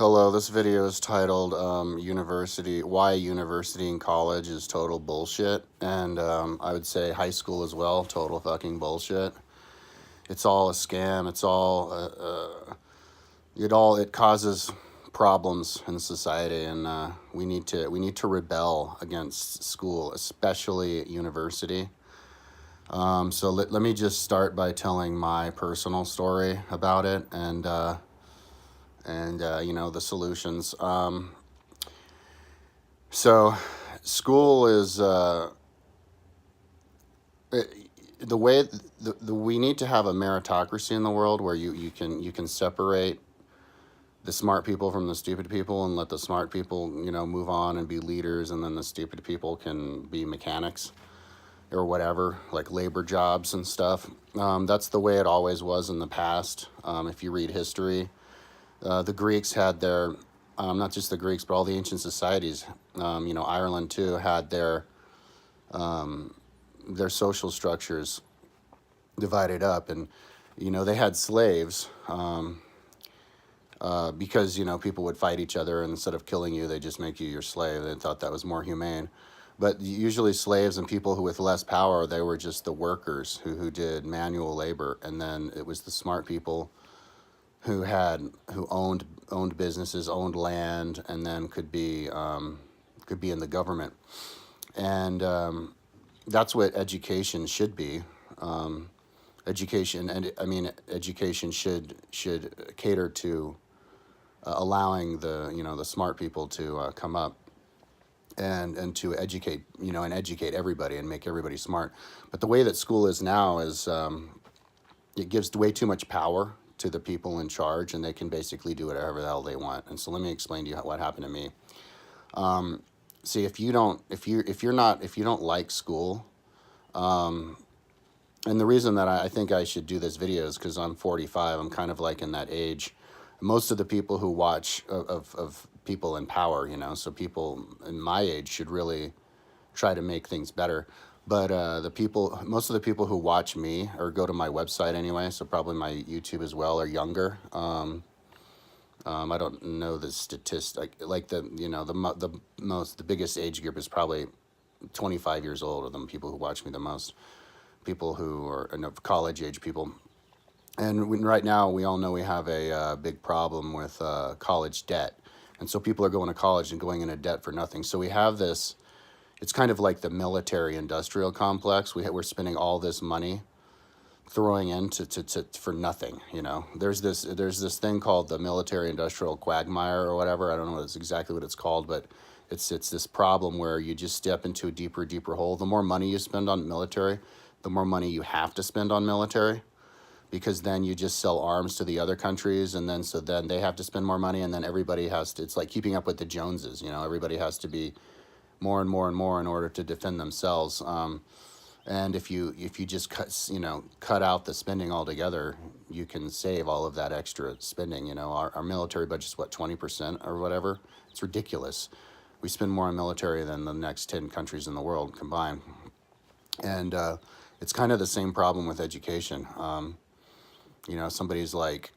Hello, this video is titled Why University and College is Total Bullshit. And I would say high school as well, total fucking bullshit. It's all a scam. It causes problems in society, and we need to rebel against school, especially at university. So let me just start by telling my personal story about it, and the solutions. So school is the way we need to have a meritocracy in the world where you can separate the smart people from the stupid people and let the smart people move on and be leaders, and then the stupid people can be mechanics or whatever, like labor jobs and stuff. That's the way it always was in the past. If you read history, the Greeks had their, not just the Greeks, but all the ancient societies, Ireland too, had their social structures divided up, and they had slaves, because people would fight each other, and instead of killing you, they just make you your slave. They thought that was more humane. But usually slaves and people who with less power, they were just the workers who did manual labor, and then it was the smart people who owned businesses, owned land, and then could be in the government. And that's what education should be. Education should cater to allowing the smart people to come up and to educate educate everybody and make everybody smart. But the way that school is now is, it gives way too much power to the people in charge, and they can basically do whatever the hell they want. And so let me explain to you what happened to me. See, if you don't like school, and the reason that I think I should do this video is because I'm 45. I'm kind of like in that age. Most of the people who watch of people in power, so people in my age should really try to make things better. But most of the people who watch me or go to my website anyway, so probably my YouTube as well, are younger. I don't know the statistic, like the biggest age group is probably 25 years old are the people who watch me the most. People who are college age people. And right now, we all know we have a big problem with college debt. And so people are going to college and going into debt for nothing. So we have this, it's kind of like the military industrial complex. We're spending all this money throwing in for nothing. There's this thing called the military industrial quagmire or whatever. I don't know exactly what it's called, but it's this problem where you just step into a deeper hole. The more money you spend on military, the more money you have to spend on military, because then you just sell arms to the other countries, and then they have to spend more money, and then everybody has to, it's like keeping up with the Joneses, everybody has to be more and more and more in order to defend themselves. And if you just cut out the spending altogether, you can save all of that extra spending. Our military budget's what, 20% or whatever. It's ridiculous. We spend more on military than the next 10 countries in the world combined. And it's kind of the same problem with education. Somebody's like,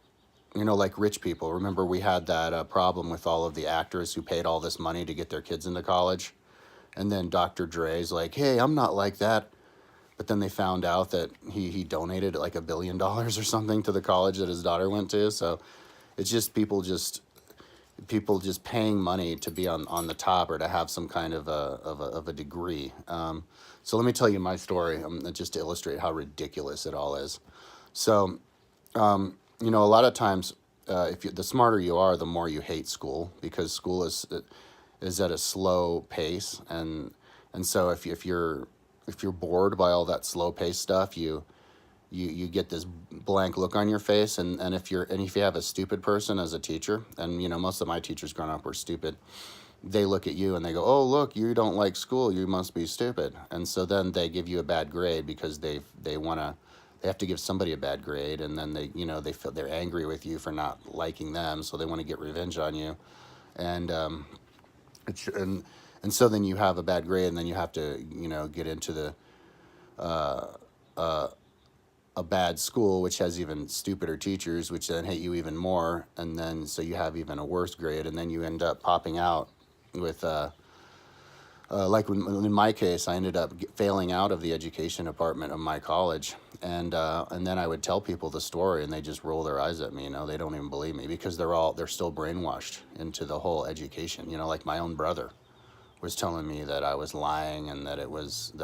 like rich people. Remember, we had that problem with all of the actors who paid all this money to get their kids into college. And then Dr. Dre's like, hey, I'm not like that. But then they found out that he donated like $1 billion or something to the college that his daughter went to. So it's just people just paying money to be on the top, or to have some kind of a degree. So let me tell you my story, just to illustrate how ridiculous it all is. So, a lot of times, the smarter you are, the more you hate school, because school is at a slow pace, and so if you're bored by all that slow paced stuff, you get this blank look on your face, and if you have a stupid person as a teacher, and most of my teachers growing up were stupid, they look at you and they go, oh, look, you don't like school, you must be stupid. And so then they give you a bad grade because they have to give somebody a bad grade, and then they're angry with you for not liking them, so they want to get revenge on you. And and so then you have a bad grade, and then you have to get into the a bad school, which has even stupider teachers, which then hate you even more, and then so you have even a worse grade, and then you end up popping out with like in my case, I ended up failing out of the education department of my college, and then I would tell people the story, and they just roll their eyes at me. You know, they don't even believe me because they're still brainwashed into the whole education. You know, like my own brother was telling me that I was lying and that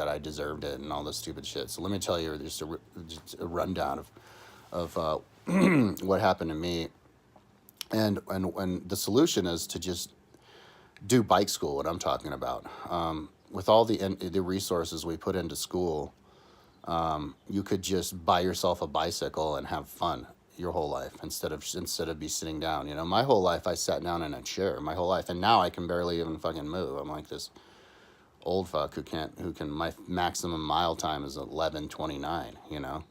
I deserved it and all this stupid shit. So let me tell you just a rundown of what happened to me, and the solution is to just do bike school. What I'm talking about, with all the resources we put into school, you could just buy yourself a bicycle and have fun your whole life instead of be sitting down. You know, my whole life I sat down in a chair my whole life, and now I can barely even fucking move. I'm like this old fuck my maximum mile time is 11:29. You know,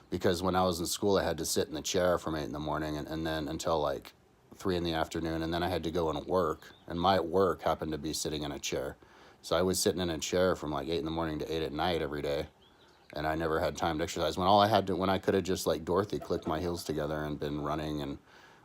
because when I was in school I had to sit in the chair from 8 in the morning and then until like 3 in the afternoon, and then I had to go and work, and my work happened to be sitting in a chair. So I was sitting in a chair from like 8 in the morning to 8 at night every day, and I never had time to exercise. When I could have just like Dorothy clicked my heels together and been running and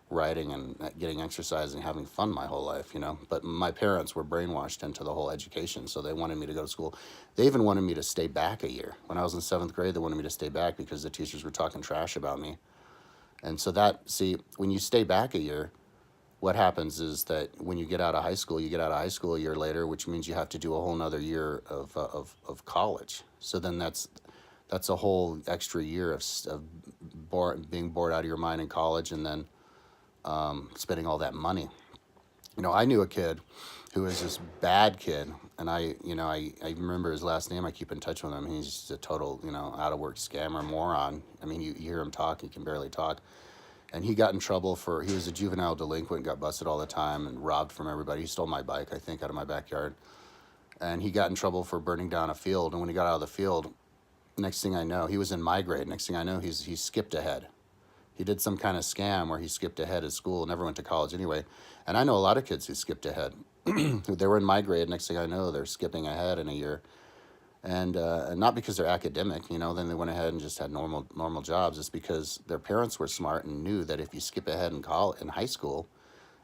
riding and getting exercise and having fun my whole life, you know. But my parents were brainwashed into the whole education, so they wanted me to go to school. They even wanted me to stay back a year. When I was in 7th grade, they wanted me to stay back because the teachers were talking trash about me. And so when you stay back a year, what happens is that when you get out of high school, you get out of high school a year later, which means you have to do a whole nother year of college. So then that's a whole extra year of being bored out of your mind in college, and then spending all that money. You know, I knew a kid who was this bad kid, and I remember his last name. I keep in touch with him. He's just a total, out of work scammer, moron. I mean, you hear him talk, he can barely talk. And he got in trouble he was a juvenile delinquent, got busted all the time and robbed from everybody. He stole my bike, I think, out of my backyard. And he got in trouble for burning down a field. And when he got out of the field, next thing I know, he was in my grade. Next thing I know, he skipped ahead. He did some kind of scam where he skipped ahead at school, never went to college anyway. And I know a lot of kids who skipped ahead. They were in my grade. Next thing I know, they're skipping ahead in a year. And not because they're academic, then they went ahead and just had normal jobs. It's because their parents were smart and knew that if you skip ahead in high school,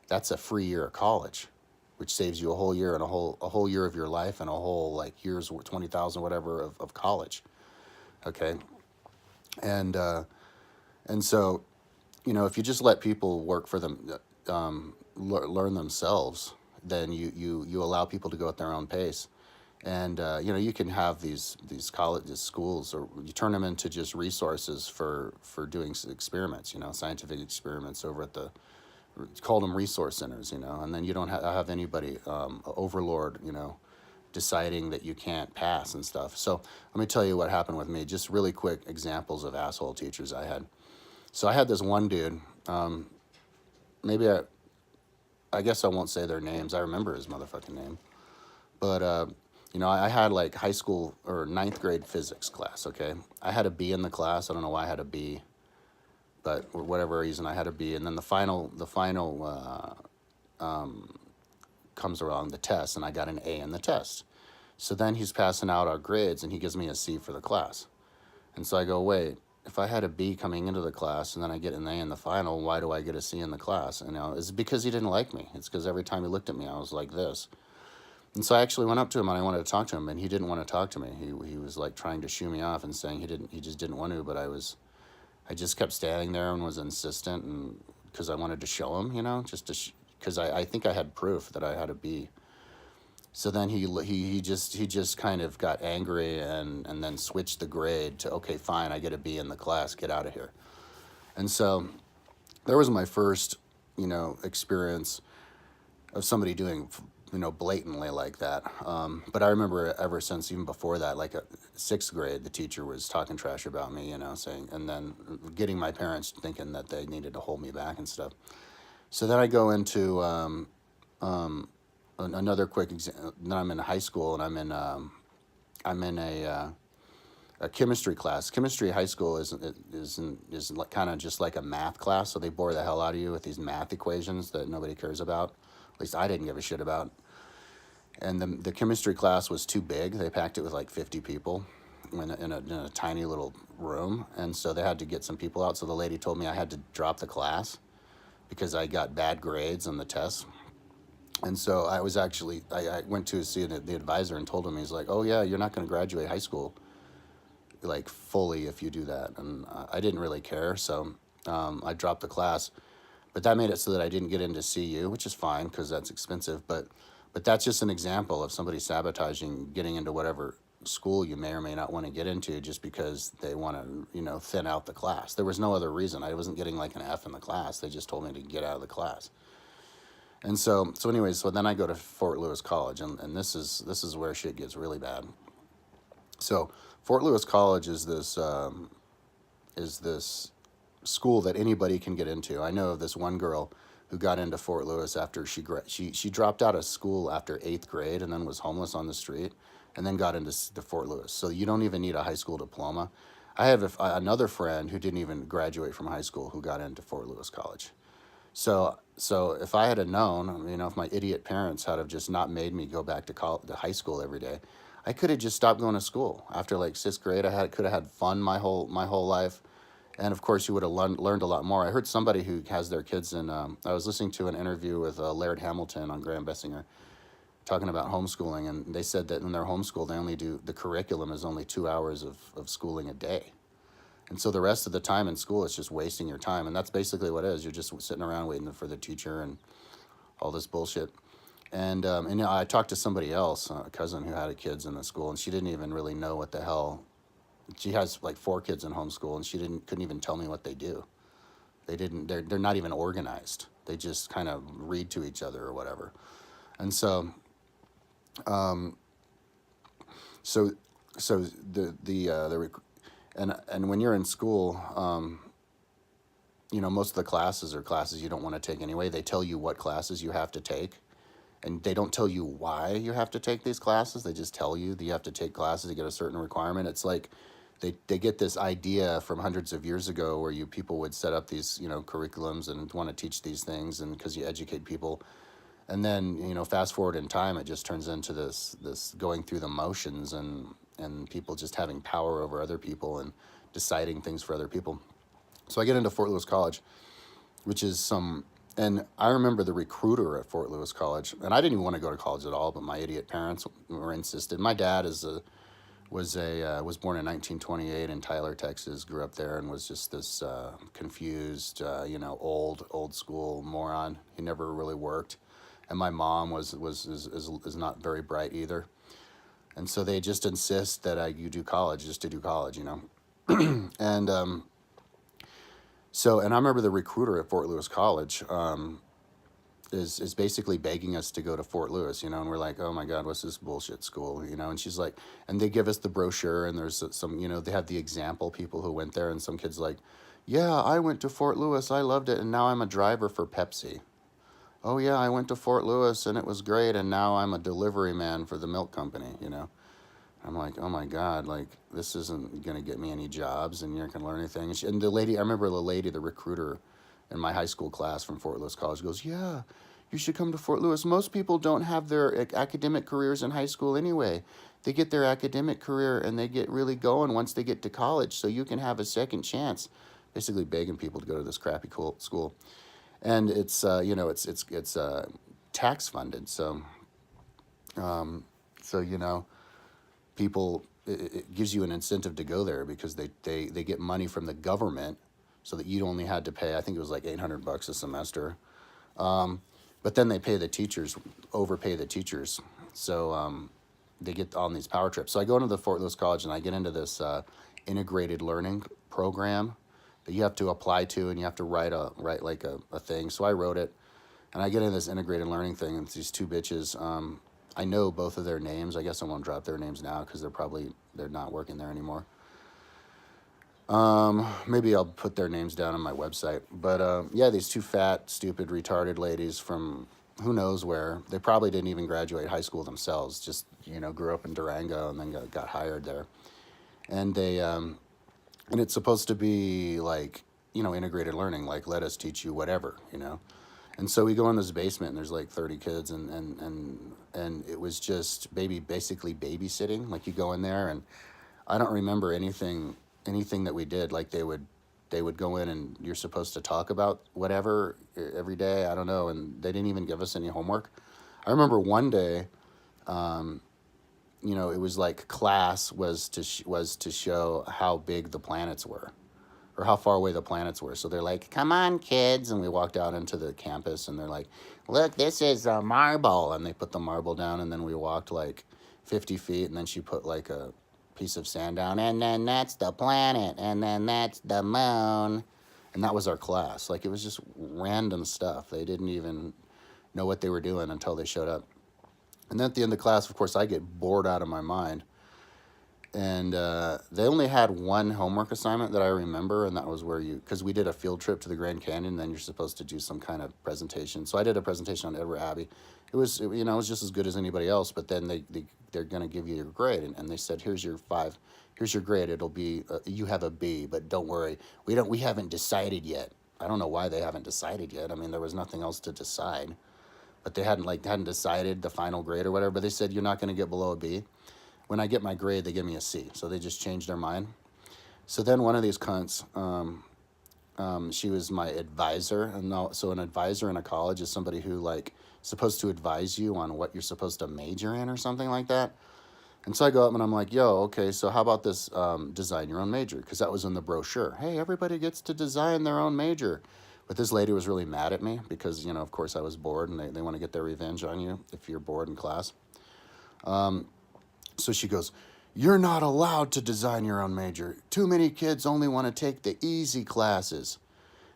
that's a free year of college, which saves you a whole year and a whole year of your life and a whole like years, 20,000 whatever of college. Okay, and so if you just let people work for them, learn themselves, then you allow people to go at their own pace. And you can have these schools, or you turn them into just resources for doing experiments, scientific experiments over at call them resource centers, and then you don't have anybody overlord, deciding that you can't pass and stuff. So let me tell you what happened with me. Just really quick examples of asshole teachers I had. So I had this one dude. Maybe I guess I won't say their names. I remember his motherfucking name, but. I had like high school or 9th grade physics class, okay? I had a B in the class. I don't know why I had a B, but for whatever reason, I had a B. And then the final comes around, the test, and I got an A in the test. So then he's passing out our grades, and he gives me a C for the class. And so I go, wait, if I had a B coming into the class, and then I get an A in the final, why do I get a C in the class? And it's because he didn't like me. It's because every time he looked at me, I was like this. And so I actually went up to him and I wanted to talk to him, and he didn't want to talk to me. He was like trying to shoo me off and saying he just didn't want to, but I just kept standing there and was insistent, and because I wanted to show him, because I think I had proof that I had a B. So then he just kind of got angry and then switched the grade to, okay, fine, I get a B in the class, get out of here. And so there was my first, experience of somebody doing blatantly like that. But I remember ever since, even before that, like 6th grade, the teacher was talking trash about me, saying, and then getting my parents thinking that they needed to hold me back and stuff. So then I go into another quick example. Then I'm in high school, and I'm in a chemistry class. Chemistry high school is like, kind of just like a math class, so they bore the hell out of you with these math equations that nobody cares about. At least I didn't give a shit about. And the chemistry class was too big. They packed it with like 50 people. in a tiny little room, and so they had to get some people out. So the lady told me I had to drop the class because I got bad grades on the tests. And so I went to see the advisor and told him, he's like, oh yeah, you're not going to graduate high school like fully if you do that. And I didn't really care, so I dropped the class. But that made it so that I didn't get into CU, which is fine because that's expensive. But that's just an example of somebody sabotaging getting into whatever school you may or may not want to get into just because they want to, thin out the class. There was no other reason. I wasn't getting like an F in the class. They just told me to get out of the class. And so anyways, so then I go to Fort Lewis College, and this is where shit gets really bad. So Fort Lewis College is this school that anybody can get into. I know of this one girl who got into Fort Lewis after she dropped out of school after 8th grade and then was homeless on the street, and then got into the Fort Lewis. So you don't even need a high school diploma. I have another friend who didn't even graduate from high school who got into Fort Lewis College. So if I had known, if my idiot parents had have just not made me go back to high school every day, I could have just stopped going to school after like 6th grade. Could have had fun my whole life, and of course you would have learned a lot more. I heard somebody who has their kids in. I was listening to an interview with Laird Hamilton on Graham Bessinger, talking about homeschooling, and they said that in their homeschool the curriculum is only 2 hours of schooling a day. And so the rest of the time in school, it's just wasting your time. And that's basically what it is. You're just sitting around waiting for the teacher and all this bullshit. And I talked to somebody else, a cousin who had kids in the school, and she didn't even really know what the hell. She has like 4 kids in homeschool, and she couldn't even tell me what they do. They're not even organized. They just kind of read to each other or whatever. And so, so, so and when you're in school, most of the classes are classes you don't want to take anyway. They tell you what classes you have to take, and they don't tell you why you have to take these classes. They just tell you that you have to take classes to get a certain requirement. It's like they get this idea from hundreds of years ago where people would set up these, curriculums and want to teach these things, and because you educate people. And then, fast forward in time, it just turns into this going through the motions, and people just having power over other people and deciding things for other people. So I get into Fort Lewis College, which is and I remember the recruiter at Fort Lewis College, and I didn't even want to go to college at all, but my idiot parents were insisted. My dad was born in 1928 in Tyler, Texas, grew up there, and was just this confused, old school moron. He never really worked. And my mom is not very bright either. And so they just insist that you do college just to do college, And and I remember the recruiter at Fort Lewis College is basically begging us to go to Fort Lewis, and we're like, oh my God, what's this bullshit school, and she's like, and they give us the brochure, and there's some, they have the example people who went there, and some kids like, yeah, I went to Fort Lewis, I loved it, and now I'm a driver for Pepsi. Oh yeah, I went to Fort Lewis and it was great, and now I'm a delivery man for the milk company, I'm like, oh my God, like, this isn't going to get me any jobs, and you're not going to learn anything. And the lady, I remember the recruiter in my high school class from Fort Lewis College goes, yeah, you should come to Fort Lewis. Most people don't have their academic careers in high school anyway. They get their academic career and they get really going once they get to college, so you can have a second chance. Basically begging people to go to this crappy school. And it's it's tax funded, so people, it gives you an incentive to go there because they get money from the government, so that you only had to pay, I think it was like $800 a semester, but then they overpay the teachers, so they get on these power trips. So I go into the Fort Lewis College and I get into this integrated learning program that you have to apply to, and you have to write like a thing. So I wrote it, and I get into this integrated learning thing, and it's these 2 bitches. I know both of their names. I guess I won't drop their names now because they're not working there anymore. Maybe I'll put their names down on my website. But yeah, these 2 fat, stupid, retarded ladies from who knows where. They probably didn't even graduate high school themselves. Just grew up in Durango and then got hired there. And they and it's supposed to be like integrated learning, like let us teach you whatever, And so we go in this basement, and there's like 30 kids, and it was just basically babysitting. Like you go in there, and I don't remember anything that we did. Like they would go in and you're supposed to talk about whatever every day. I don't know, and they didn't even give us any homework. I remember one day, you know, it was like class was to show how big the planets were, or how far away the planets were. So they're like, "Come on, kids," and we walked out into the campus, and they're like, "Look, this is a marble," and they put the marble down, and then we walked like 50 feet, and then she put like a piece of sand down, and then that's the planet, and then that's the moon, and that was our class. Like it was just random stuff. They didn't even know what they were doing until they showed up. And then at the end of the class, of course, I get bored out of my mind. And they only had one homework assignment that I remember, and that was where because we did a field trip to the Grand Canyon, and then you're supposed to do some kind of presentation. So I did a presentation on Edward Abbey. You know, it was just as good as anybody else, but then they're going to give you your grade, and they said, here's your grade. It'll be, you have a B, but don't worry. We haven't decided yet. I don't know why they haven't decided yet. I mean, there was nothing else to decide, but they hadn't decided the final grade or whatever, but they said, you're not going to get below a B. When I get my grade, they give me a C. So they just changed their mind. So then one of these cunts, she was my advisor. And so an advisor in a college is somebody who like supposed to advise you on what you're supposed to major in or something like that. And so I go up and I'm like, yo, okay, so how about this design your own major? Because that was in the brochure. Hey, everybody gets to design their own major. But this lady was really mad at me because, you know, of course I was bored, and they want to get their revenge on you if you're bored in class. So she goes, you're not allowed to design your own major. Too many kids only want to take the easy classes.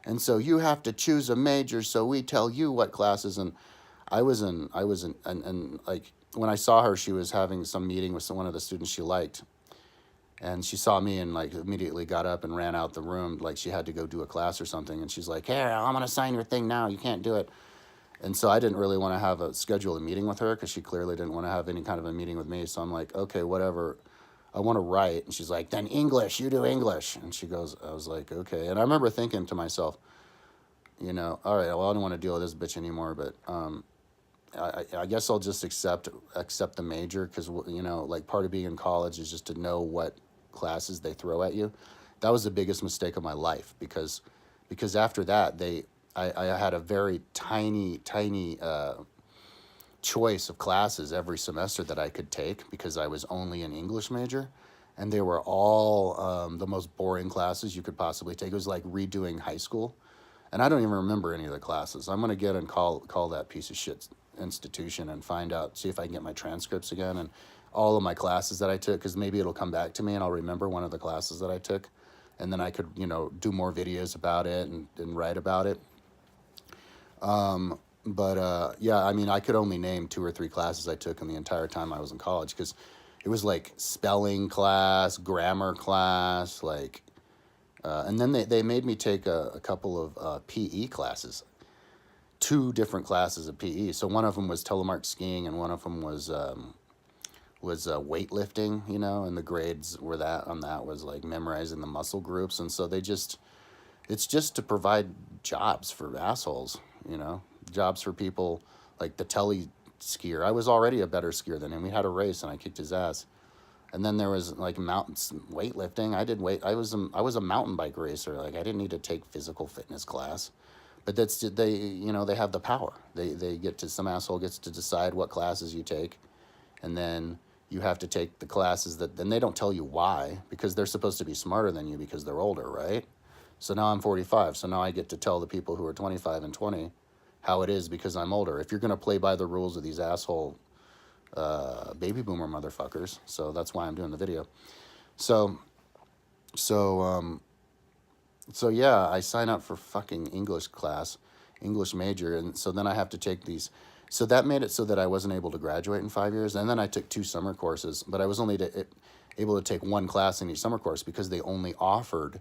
And so you have to choose a major, so we tell you what classes. And and like, when I saw her, she was having some meeting with one of the students she liked. And she saw me and like immediately got up and ran out the room, like she had to go do a class or something. And she's like, hey, I'm going to sign your thing now. You can't do it. And so I didn't really want to schedule a meeting with her because she clearly didn't want to have any kind of a meeting with me. So I'm like, okay, whatever. I want to write. And she's like, then English, you do English. And she goes, I was like, okay. And I remember thinking to myself, you know, all right, well, I don't want to deal with this bitch anymore, but I guess I'll just accept the major because, you know, like part of being in college is just to know what classes they throw at you. That was the biggest mistake of my life because after that, I had a very tiny choice of classes every semester that I could take because I was only an English major, and they were all the most boring classes you could possibly take. It was like redoing high school, and I don't even remember any of the classes. I'm gonna get and call that piece of shit institution and see if I can get my transcripts again and all of my classes that I took, because maybe it'll come back to me and I'll remember one of the classes that I took, and then I could, you know, do more videos about it and write about it. Yeah, I mean, I could only name 2 or 3 classes I took in the entire time I was in college because it was like spelling class, grammar class, like, and then they made me take a couple of PE classes, 2 different classes of PE. So one of them was telemark skiing, and one of them was weightlifting, you know, and the grades were on that was like memorizing the muscle groups. And so it's just to provide jobs for assholes, you know, jobs for people like the tele skier. I was already a better skier than him. We had a race and I kicked his ass. And then there was like mountains weightlifting. I was a mountain bike racer. Like I didn't need to take physical fitness class, but they have the power. Some asshole gets to decide what classes you take. And then you have to take the classes then they don't tell you why, because they're supposed to be smarter than you because they're older, right? So now I'm 45, so now I get to tell the people who are 25 and 20 how it is because I'm older. If you're going to play by the rules of these asshole baby boomer motherfuckers, so that's why I'm doing the video. So yeah, I sign up for fucking English class, English major, and so then I have to take these. So that made it so that I wasn't able to graduate in 5 years, and then I took 2 summer courses, but I was only able to take 1 class in each summer course because they only offered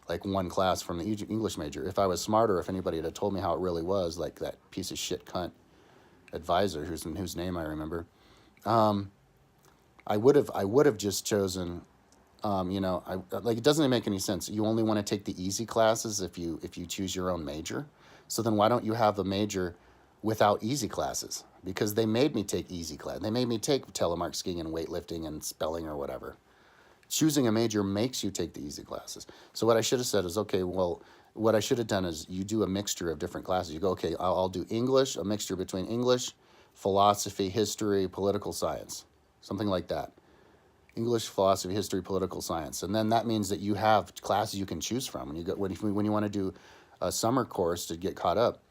like 1 class from the English major. If I was smarter, if anybody had told me how it really was, like that piece of shit cunt advisor whose name I remember, I would have just chosen, like it doesn't make any sense. You only want to take the easy classes if you choose your own major. So then why don't you have a major without easy classes? Because they made me take easy class. They made me take telemark skiing and weightlifting and spelling or whatever. Choosing a major makes you take the easy classes. So what I should have said is, okay, well, what I should have done is you do a mixture of different classes. You go, okay, I'll do English, a mixture between English, philosophy, history, political science, something like that. English, philosophy, history, political science, and then that means that you have classes you can choose from. When you want to do a summer course to get caught up,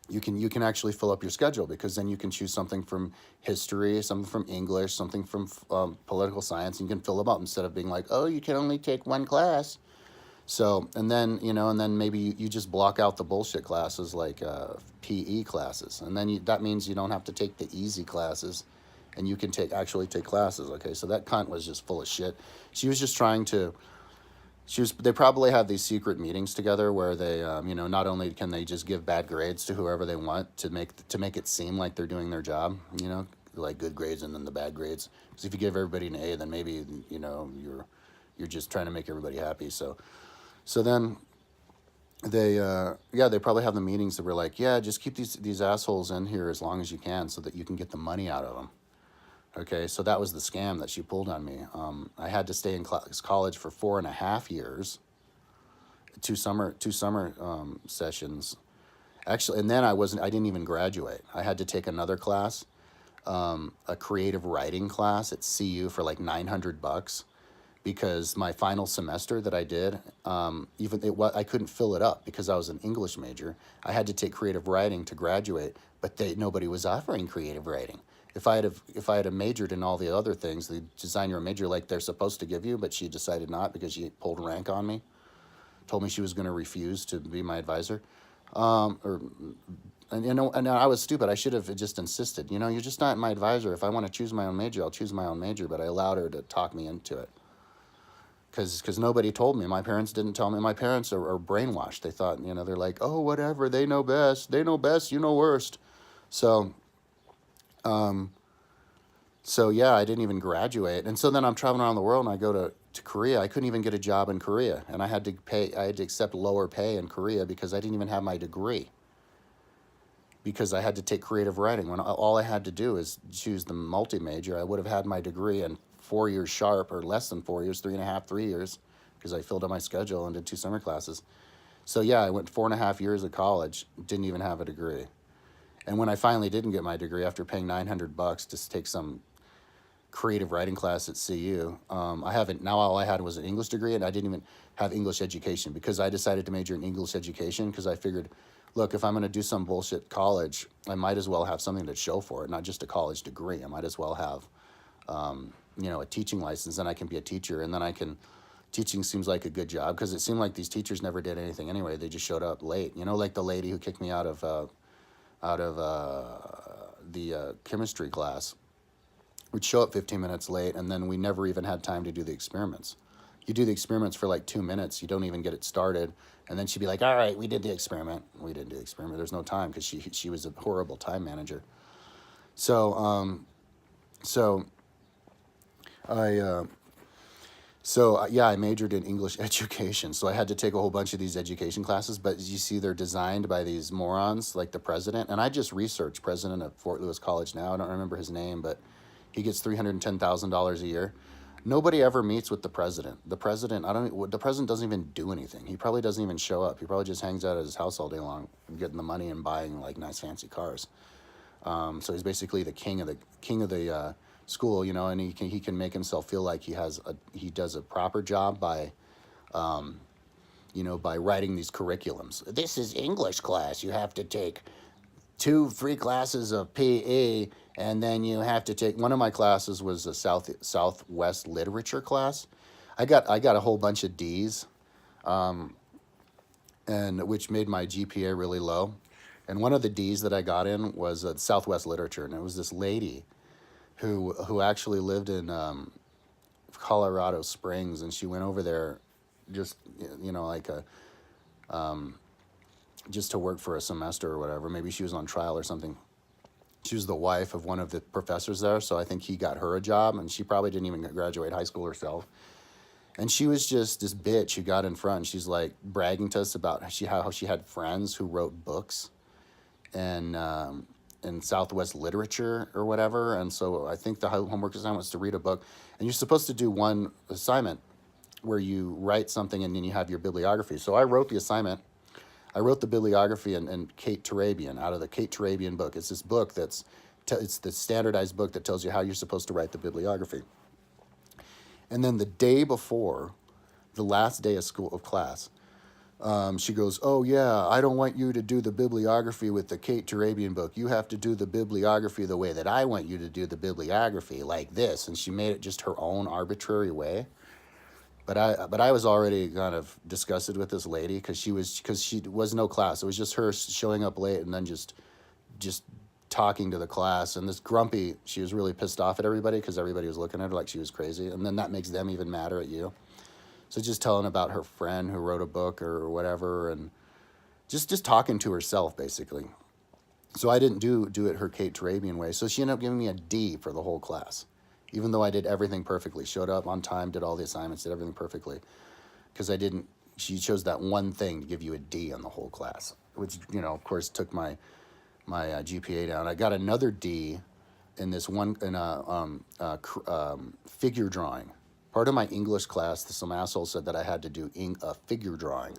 you can actually fill up your schedule, because then you can choose something from history, something from English, something from political science, and you can fill them up instead of being like, oh, you can only take one class. So, and then, and then maybe you just block out the bullshit classes like PE classes. And then that means you don't have to take the easy classes, and you can actually take classes. Okay, so that cunt was just full of shit. She was just trying to, they probably have these secret meetings together where they, not only can they just give bad grades to whoever they want to make it seem like they're doing their job, like good grades and then the bad grades. Because if you give everybody an A, then maybe, you're just trying to make everybody happy. So then they probably have the meetings that were like, yeah, just keep these assholes in here as long as you can so that you can get the money out of them. Okay, so that was the scam that she pulled on me. I had to stay in college for 4.5 years, two summer sessions, actually, and then I didn't even graduate. I had to take another class, a creative writing class at CU for like $900, because my final semester that I did, I couldn't fill it up because I was an English major. I had to take creative writing to graduate, but nobody was offering creative writing. If I had majored in all the other things, the design your major like they're supposed to give you, but she decided not because she pulled rank on me, told me she was going to refuse to be my advisor, and I was stupid. I should have just insisted. You're just not my advisor. If I want to choose my own major, I'll choose my own major. But I allowed her to talk me into it. Because nobody told me. My parents didn't tell me. My parents are brainwashed. They thought, they're like, oh, whatever. They know best. They know best. You know worst. So yeah, I didn't even graduate. And so then I'm traveling around the world, and I go to Korea. I couldn't even get a job in Korea. And I had to accept lower pay in Korea because I didn't even have my degree. Because I had to take creative writing. When all I had to do is choose the multi-major, I would have had my degree in 4 years sharp, or less than 4 years, 3.5, 3 years, because I filled up my schedule and did 2 summer classes. So yeah, I went 4.5 years of college, didn't even have a degree. And when I finally didn't get my degree after paying $900 to take some creative writing class at CU, now all I had was an English degree, and I didn't even have English education, because I decided to major in English education because I figured, look, if I'm going to do some bullshit college, I might as well have something to show for it, not just a college degree. I might as well have, a teaching license, and I can be a teacher, and then teaching seems like a good job, because it seemed like these teachers never did anything anyway. They just showed up late. Like the lady who kicked me out of the chemistry class would show up 15 minutes late, and then we never even had time to do the experiments. You do the experiments for like 2 minutes, you don't even get it started, and then she'd be like, all right, we did the experiment. We didn't do the experiment. There's no time, because she was a horrible time manager. So I majored in English education. So I had to take a whole bunch of these education classes, but you see, they're designed by these morons like the president. And I just researched president of Fort Lewis College now. I don't remember his name, but he gets $310,000 a year. Nobody ever meets with the president. The president doesn't even do anything. He probably doesn't even show up. He probably just hangs out at his house all day long, getting the money and buying like nice fancy cars. So he's basically the king of the school, and he can make himself feel like he does a proper job by writing these curriculums. This is English class. You have to take 2-3 classes of PE, and then you have to take, one of my classes was a Southwest literature class. I got a whole bunch of D's, and which made my GPA really low. And one of the D's that I got in was Southwest literature, and it was this lady who actually lived in Colorado Springs, and she went over there just just to work for a semester or whatever. Maybe she was on trial or something. She was the wife of one of the professors there, so I think he got her a job, and she probably didn't even graduate high school herself. And she was just this bitch who got in front, and she's like bragging to us about how she had friends who wrote books, and in Southwest literature or whatever. And so I think the homework assignment was to read a book, and you're supposed to do one assignment where you write something and then you have your bibliography. So I wrote the assignment. I wrote the bibliography in Kate Turabian, out of the Kate Turabian book. It's this book it's the standardized book that tells you how you're supposed to write the bibliography. And then the day before, the last day of class, she goes, "Oh yeah, I don't want you to do the bibliography with the Kate Turabian book. You have to do the bibliography the way that I want you to do the bibliography, like this." And she made it just her own arbitrary way. But I was already kind of disgusted with this lady because she was no class. It was just her showing up late and then just talking to the class. And this grumpy, she was really pissed off at everybody because everybody was looking at her like she was crazy. And then that makes them even madder at you. So just telling about her friend who wrote a book or whatever, and just talking to herself basically. So I didn't do it her Kate Turabian way. So she ended up giving me a D for the whole class, even though I did everything perfectly. Showed up on time, did all the assignments, did everything perfectly, because she chose that one thing to give you a D on the whole class, which, of course, took my GPA down. I got another D in this one figure drawing. Part of my English class, some asshole said that I had to do a figure drawing.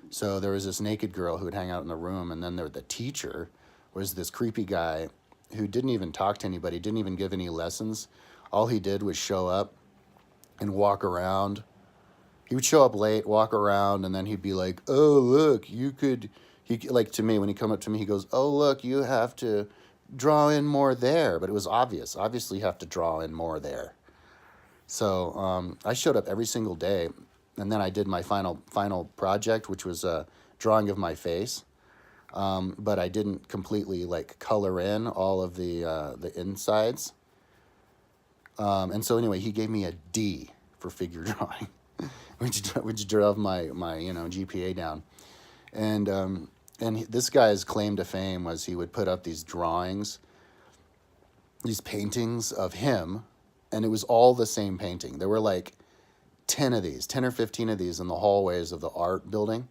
So there was this naked girl who would hang out in the room, and then the teacher was this creepy guy who didn't even talk to anybody, didn't even give any lessons. All he did was show up and walk around. He would show up late, walk around, and then he'd be like, "Oh, look, to me, when he come up to me, he goes, "Oh, look, you have to draw in more there." But it was obvious. Obviously, you have to draw in more there. So I showed up every single day, and then I did my final project, which was a drawing of my face. But I didn't completely color in all of the insides. And so anyway, he gave me a D for figure drawing, which drove my GPA down. And this guy's claim to fame was he would put up these drawings, these paintings of him, and it was all the same painting. There were like 10 or 15 of these in the hallways of the art building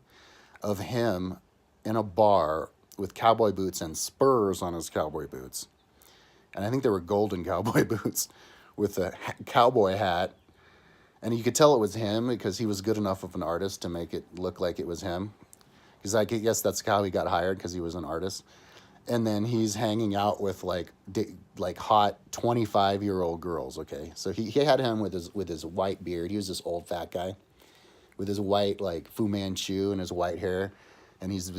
of him in a bar with cowboy boots and spurs on his cowboy boots. And I think they were golden cowboy boots with a cowboy hat. And you could tell it was him because he was good enough of an artist to make it look like it was him. Because I guess that's how he got hired, because he was an artist. And then he's hanging out with like hot 25-year-old girls. Okay, so he had him with his white beard. He was this old fat guy with his white Fu Manchu and his white hair, and his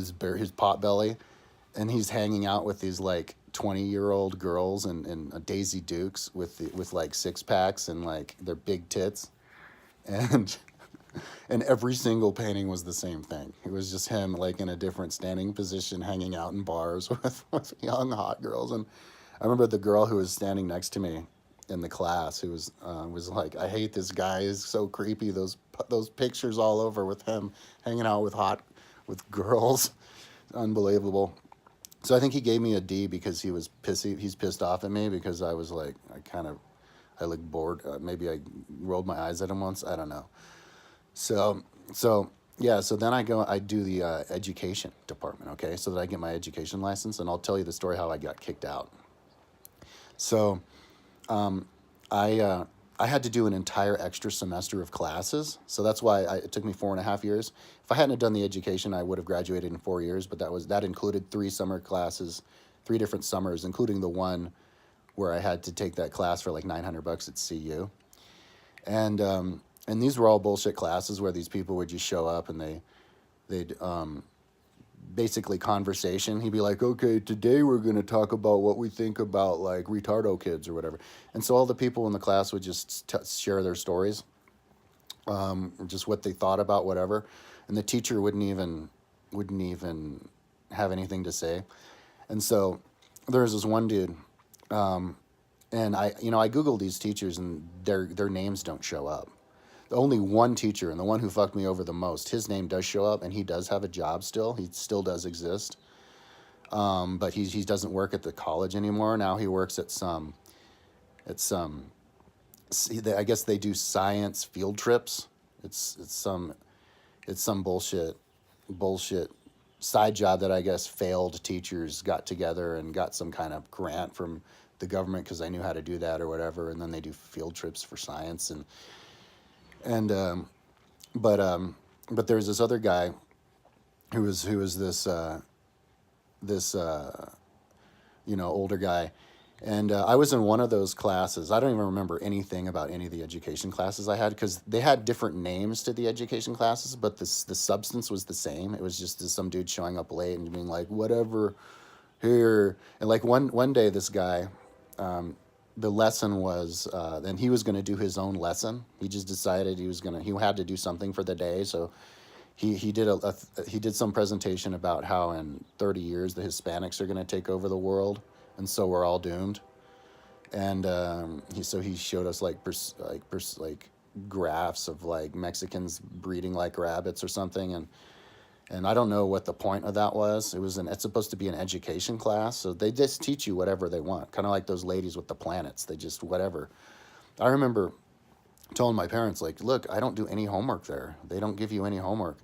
pot belly, and he's hanging out with these 20-year-old girls and Daisy Dukes with six packs and their big tits, and every single painting was the same thing. It was just him in a different standing position, hanging out in bars with young hot girls. And I remember the girl who was standing next to me in the class who was like, "I hate this guy. He's so creepy. Those pictures all over with him hanging out with girls, unbelievable." So I think he gave me a D because he was pissy. He's pissed off at me because I was I looked bored. Maybe I rolled my eyes at him once. I don't know. So then I do the education department, okay, so that I get my education license, and I'll tell you the story how I got kicked out. So I had to do an entire extra semester of classes, so that's why it took me 4.5 years. If I hadn't done the education, I would have graduated in 4 years, but that included 3 summer classes, 3 different summers, including the one where I had to take that class for $900 at CU. And these were all bullshit classes where these people would just show up and they'd basically conversation. He'd be like, "Okay, today we're going to talk about what we think about retardo kids or whatever." And so all the people in the class would just share their stories, just what they thought about whatever. And the teacher wouldn't even have anything to say. And so there was this one dude, and I Googled these teachers and their names don't show up. Only one teacher, and the one who fucked me over the most, his name does show up, and he does have a job still. He still does exist. But he doesn't work at the college anymore. Now he works at I guess they do science field trips. It's some bullshit side job that I guess failed teachers got together and got some kind of grant from the government because I knew how to do that or whatever. And then they do field trips for science and but but there's this other guy who was this older guy. And I was in one of those classes. I don't even remember anything about any of the education classes I had because they had different names to the education classes, but the substance was the same. It was just some dude showing up late and being like, whatever, here. And like one day, this guy, the lesson was, then he was going to do his own lesson. He just decided he had to do something for the day. So he did he did some presentation about how in 30 years the Hispanics are going to take over the world, and so we're all doomed. And he showed us like graphs of like Mexicans breeding like rabbits or something, and I don't know what the point of that was. It's supposed to be an education class, so they just teach you whatever they want, kind of like those ladies with the planets. They just whatever. I remember telling my parents, like, look, I don't do any homework there. They don't give you any homework.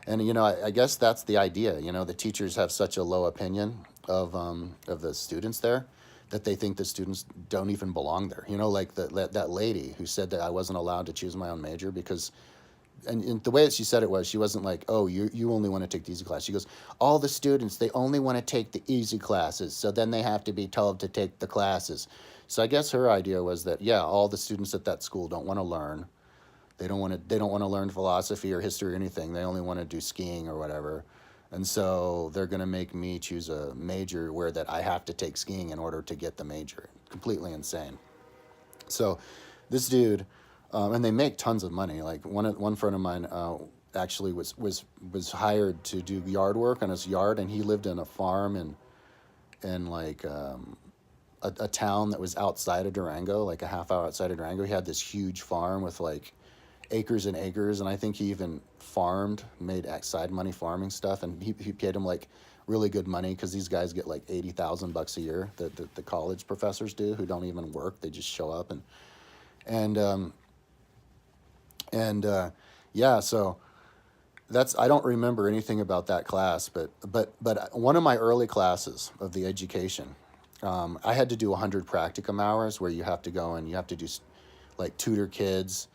And I guess that's the idea. The teachers have such a low opinion of the students there that they think the students don't even belong there. Like that lady who said that I wasn't allowed to choose my own major because, and the way that she said it was, she wasn't like, oh, you only want to take the easy class. She goes, all the students, they only want to take the easy classes, so then they have to be told to take the classes. So I guess her idea was that, yeah, all the students at that school don't want to learn. They don't want to learn philosophy or history or anything. They only want to do skiing or whatever. And so they're going to make me choose a major where that I have to take skiing in order to get the major. Completely insane. So this dude, and they make tons of money. Like one friend of mine actually was hired to do yard work on his yard, and he lived in a farm in like a town that was outside of Durango, like a half hour outside of Durango. He had this huge farm with like acres and acres, and I think he even made side money farming stuff, and he paid him like really good money because these guys get like $80,000 a year. The college professors do, who don't even work; they just show up and yeah. So I don't remember anything about that class, but one of my early classes of the education, I had to do 100 practicum hours where you have to go and you have to do like tutor kids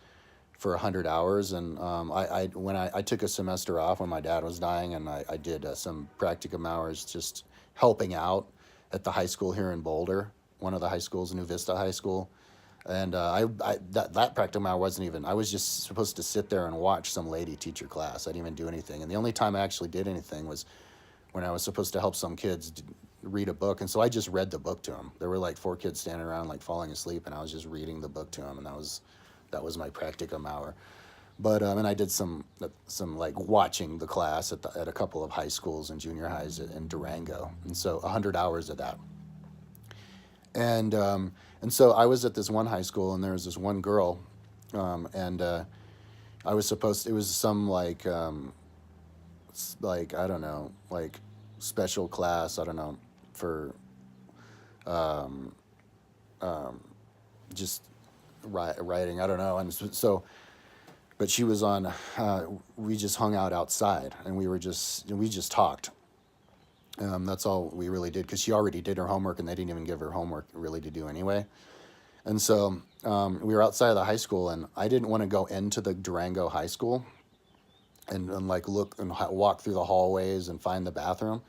for 100 hours. And when I took a semester off when my dad was dying, and I did some practicum hours just helping out at the high school here in Boulder, one of the high schools, New Vista High School. And that practicum hour wasn't even, I was just supposed to sit there and watch some lady teach her class. I didn't even do anything. And the only time I actually did anything was when I was supposed to help some kids read a book. And so I just read the book to them. There were like 4 kids standing around like falling asleep, and I was just reading the book to them, and that was my practicum hour. But and I did some like watching the class at a couple of high schools and junior highs in Durango, and so 100 hours of that. And so I was at this one high school, and there was this one girl, and I was supposed. It was some like I don't know, like special class. I don't know, for just writing. I don't know. And so, but she was on. We just hung out outside, and we just talked. That's all we really did, because she already did her homework, and they didn't even give her homework really to do anyway. And so we were outside of the high school, and I didn't want to go into the Durango high school and like look and walk through the hallways and find the bathroom.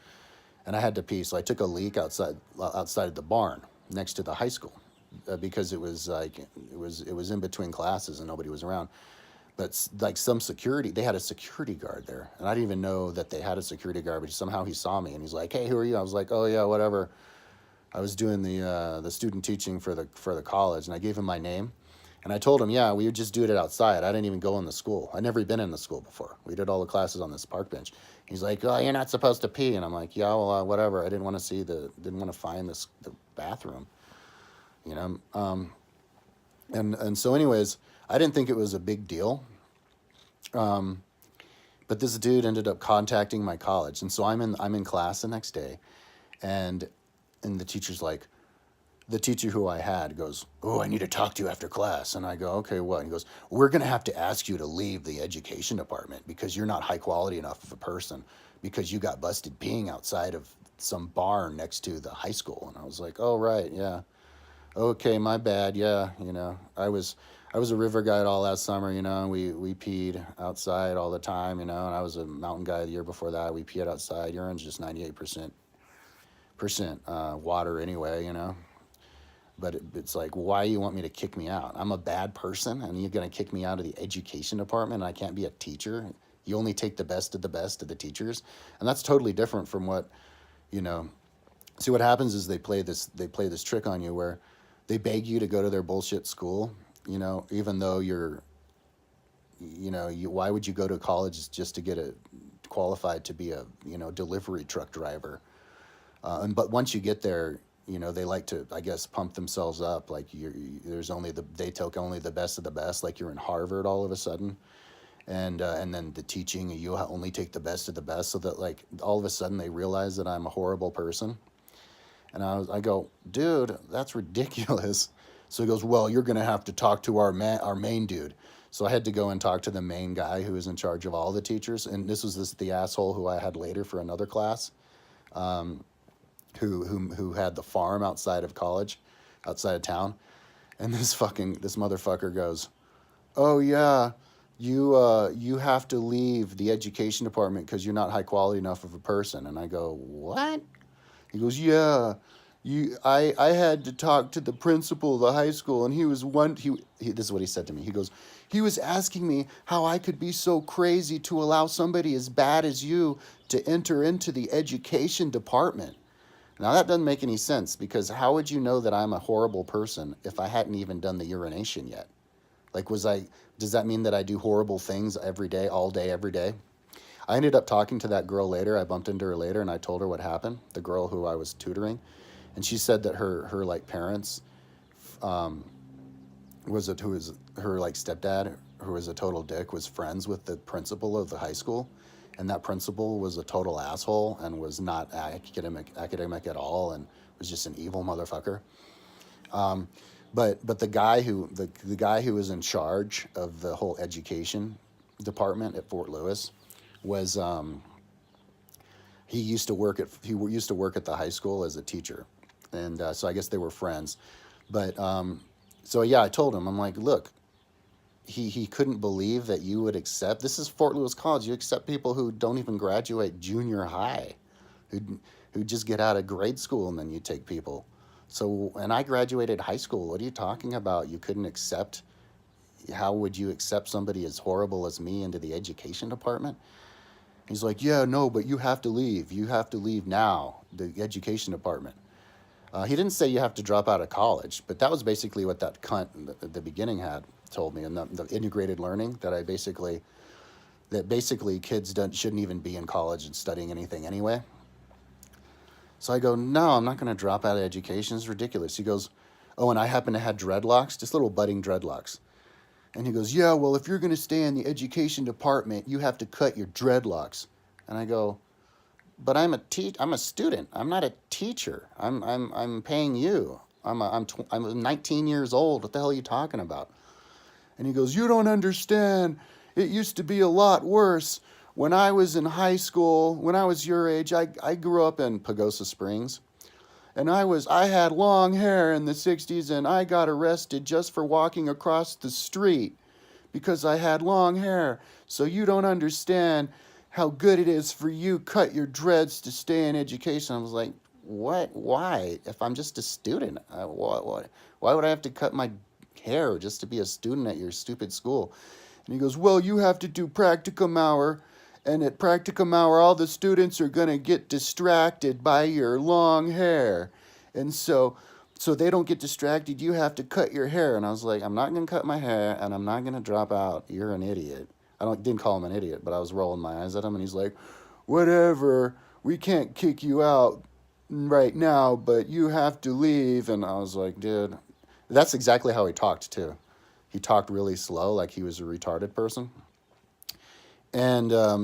And I had to pee, so I took a leak outside the barn next to the high school, because it was in between classes and nobody was around. But like they had a security guard there, and I didn't even know that they had a security guard. But somehow he saw me, and he's like, "Hey, who are you?" I was like, "Oh yeah, whatever." I was doing the student teaching for the college, and I gave him my name, and I told him, "Yeah, we would just do it outside. I didn't even go in the school. I'd never been in the school before. We did all the classes on this park bench." He's like, "Oh, you're not supposed to pee," and I'm like, "Yeah, well, whatever. I didn't want to find the bathroom, you know." And so, anyways, I didn't think it was a big deal. But this dude ended up contacting my college, and so I'm in class the next day, and the teacher's like, the teacher who I had goes, "Oh, I need to talk to you after class." And I go, "Okay, what?" And he goes, "We're gonna have to ask you to leave the education department because you're not high quality enough of a person because you got busted peeing outside of some bar next to the high school. And I was like, oh, right, yeah. Okay, my bad. Yeah, I was a river guide all last summer, and we peed outside all the time, and I was a mountain guide the year before that. We peed outside. Urine's just 98% water anyway, But it's like, why you want me to kick me out? I'm a bad person, and you're gonna kick me out of the education department, and I can't be a teacher. You only take the best of the teachers, and that's totally different from what, you know. See, what happens is they play this trick on you where they beg you to go to their bullshit school, even though why would you go to college just to get qualified to be a delivery truck driver? But once you get there, they like to, I guess, pump themselves up. Like they took only the best of the best. Like you're in Harvard all of a sudden, and then the teaching, you only take the best of the best. So that like all of a sudden they realize that I'm a horrible person. And I go, dude, that's ridiculous. So he goes, well, you're gonna have to talk to our main dude. So I had to go and talk to the main guy who was in charge of all the teachers, and this was the asshole who I had later for another class, who had the farm outside of college, outside of town, and this motherfucker goes, oh yeah, you have to leave the education department because you're not high quality enough of a person. And I go, what? He goes, yeah, I had to talk to the principal of the high school, and he was this is what he said to me. He goes, he was asking me how I could be so crazy to allow somebody as bad as you to enter into the education department. Now that doesn't make any sense, because how would you know that I'm a horrible person if I hadn't even done the urination yet? Like, does that mean that I do horrible things every day, all day, every day? I ended up talking to that girl later. I bumped into her later, and I told her what happened, the girl who I was tutoring. And she said that her like parents, her like stepdad, who was a total dick, was friends with the principal of the high school. And that principal was a total asshole and was not academic at all, and was just an evil motherfucker. But the guy who was in charge of the whole education department at Fort Lewis was he used to work at the high school as a teacher, and so I guess they were friends. But so yeah, I told him, I'm like, look, he couldn't believe that you would accept. This is Fort Lewis College. You accept people who don't even graduate junior high, who just get out of grade school, and then you take people. So, and I graduated high school. What are you talking about? You couldn't accept? How would you accept somebody as horrible as me into the education department? He's like, yeah, no, but you have to leave. You have to leave now, the education department. He didn't say you have to drop out of college, but that was basically what that cunt at the beginning had told me. And the integrated learning that basically kids shouldn't even be in college and studying anything anyway. So I go, no, I'm not going to drop out of education. It's ridiculous. He goes, oh, and I happen to have dreadlocks, just little budding dreadlocks. And he goes, yeah, well, if you're going to stay in the education department, you have to cut your dreadlocks. And I go, but I'm a student. I'm not a teacher. I'm paying you. I'm 19 years old. What the hell are you talking about? And he goes, you don't understand. It used to be a lot worse. When I was in high school, when I was your age, I grew up in Pagosa Springs. And I had long hair in the 60s, and I got arrested just for walking across the street because I had long hair. So you don't understand how good it is for you cut your dreads to stay in education. I was like, what? Why? If I'm just a student, why would I have to cut my hair just to be a student at your stupid school? And he goes, well, you have to do practicum hour. And at practicum hour, all the students are going to get distracted by your long hair. And so they don't get distracted. You have to cut your hair. And I was like, I'm not going to cut my hair, and I'm not going to drop out. You're an idiot. Didn't call him an idiot, but I was rolling my eyes at him. And he's like, whatever. We can't kick you out right now, but you have to leave. And I was like, dude, that's exactly how he talked, too. He talked really slow, like he was a retarded person. And, I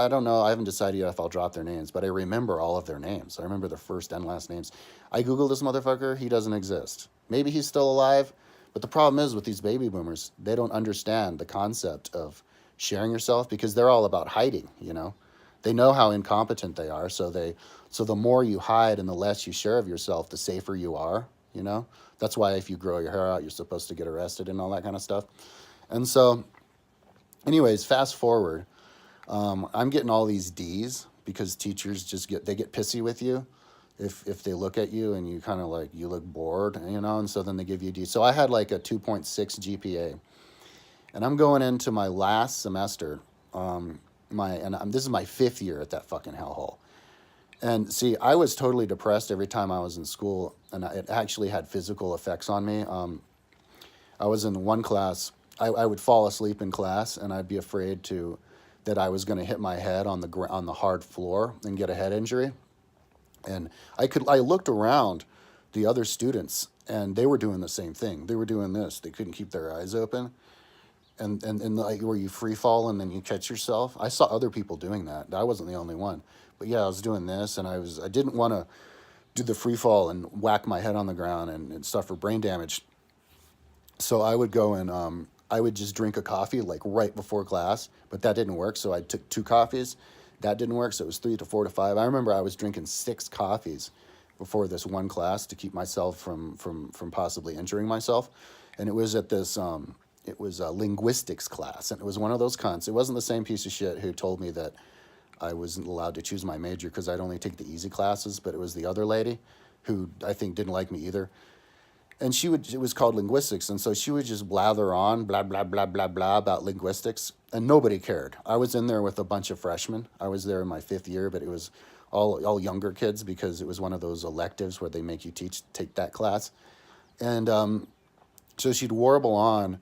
don't know. I haven't decided yet if I'll drop their names, but I remember all of their names. I remember their first and last names. I Googled this motherfucker. He doesn't exist. Maybe he's still alive, but the problem is with these baby boomers, they don't understand the concept of sharing yourself because they're all about hiding, They know how incompetent they are, so the more you hide and the less you share of yourself, the safer you are, you know? That's why if you grow your hair out, you're supposed to get arrested and all that kind of stuff. And so, anyways, fast forward, I'm getting all these D's because teachers they get pissy with you if they look at you and you kind of like you look bored, you know, and so then they give you D. So I had like a 2.6 GPA, and I'm going into my last semester. This is my 5th year at that fucking hellhole. And see, I was totally depressed every time I was in school, and it actually had physical effects on me. I was in one class. I would fall asleep in class, and I'd be afraid that I was going to hit my head on the hard floor and get a head injury. And I looked around the other students, and they were doing the same thing. They were doing this. They couldn't keep their eyes open, and like where you free fall and then you catch yourself. I saw other people doing that. I wasn't the only one. But yeah, I was doing this, and I didn't want to do the free fall and whack my head on the ground and suffer brain damage. So I would go and I would just drink a coffee like right before class, but that didn't work. So I took 2 coffees. That didn't work. So it was 3 to 4 to 5. I remember I was drinking 6 coffees before this one class to keep myself from possibly injuring myself. And it was at this, it was a linguistics class. And it was one of those cunts. It wasn't the same piece of shit who told me that I wasn't allowed to choose my major because I'd only take the easy classes, but it was the other lady who I think didn't like me either. And it was called linguistics, and so she would just blather on, blah, blah, blah, blah, blah, about linguistics, and nobody cared. I was in there with a bunch of freshmen. I was there in my 5th year, but it was all younger kids because it was one of those electives where they make you take that class. And so she'd warble on,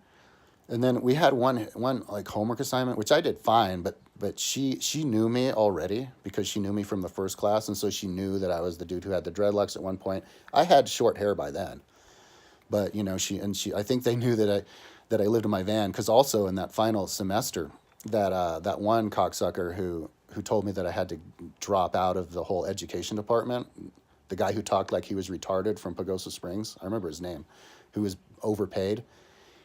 and then we had one like homework assignment, which I did fine, but she knew me already because she knew me from the first class, and so she knew that I was the dude who had the dreadlocks at one point. I had short hair by then. But, you know, I think they knew that I lived in my van, because also in that final semester, that one cocksucker who told me that I had to drop out of the whole education department, the guy who talked like he was retarded from Pagosa Springs, I remember his name, who was overpaid.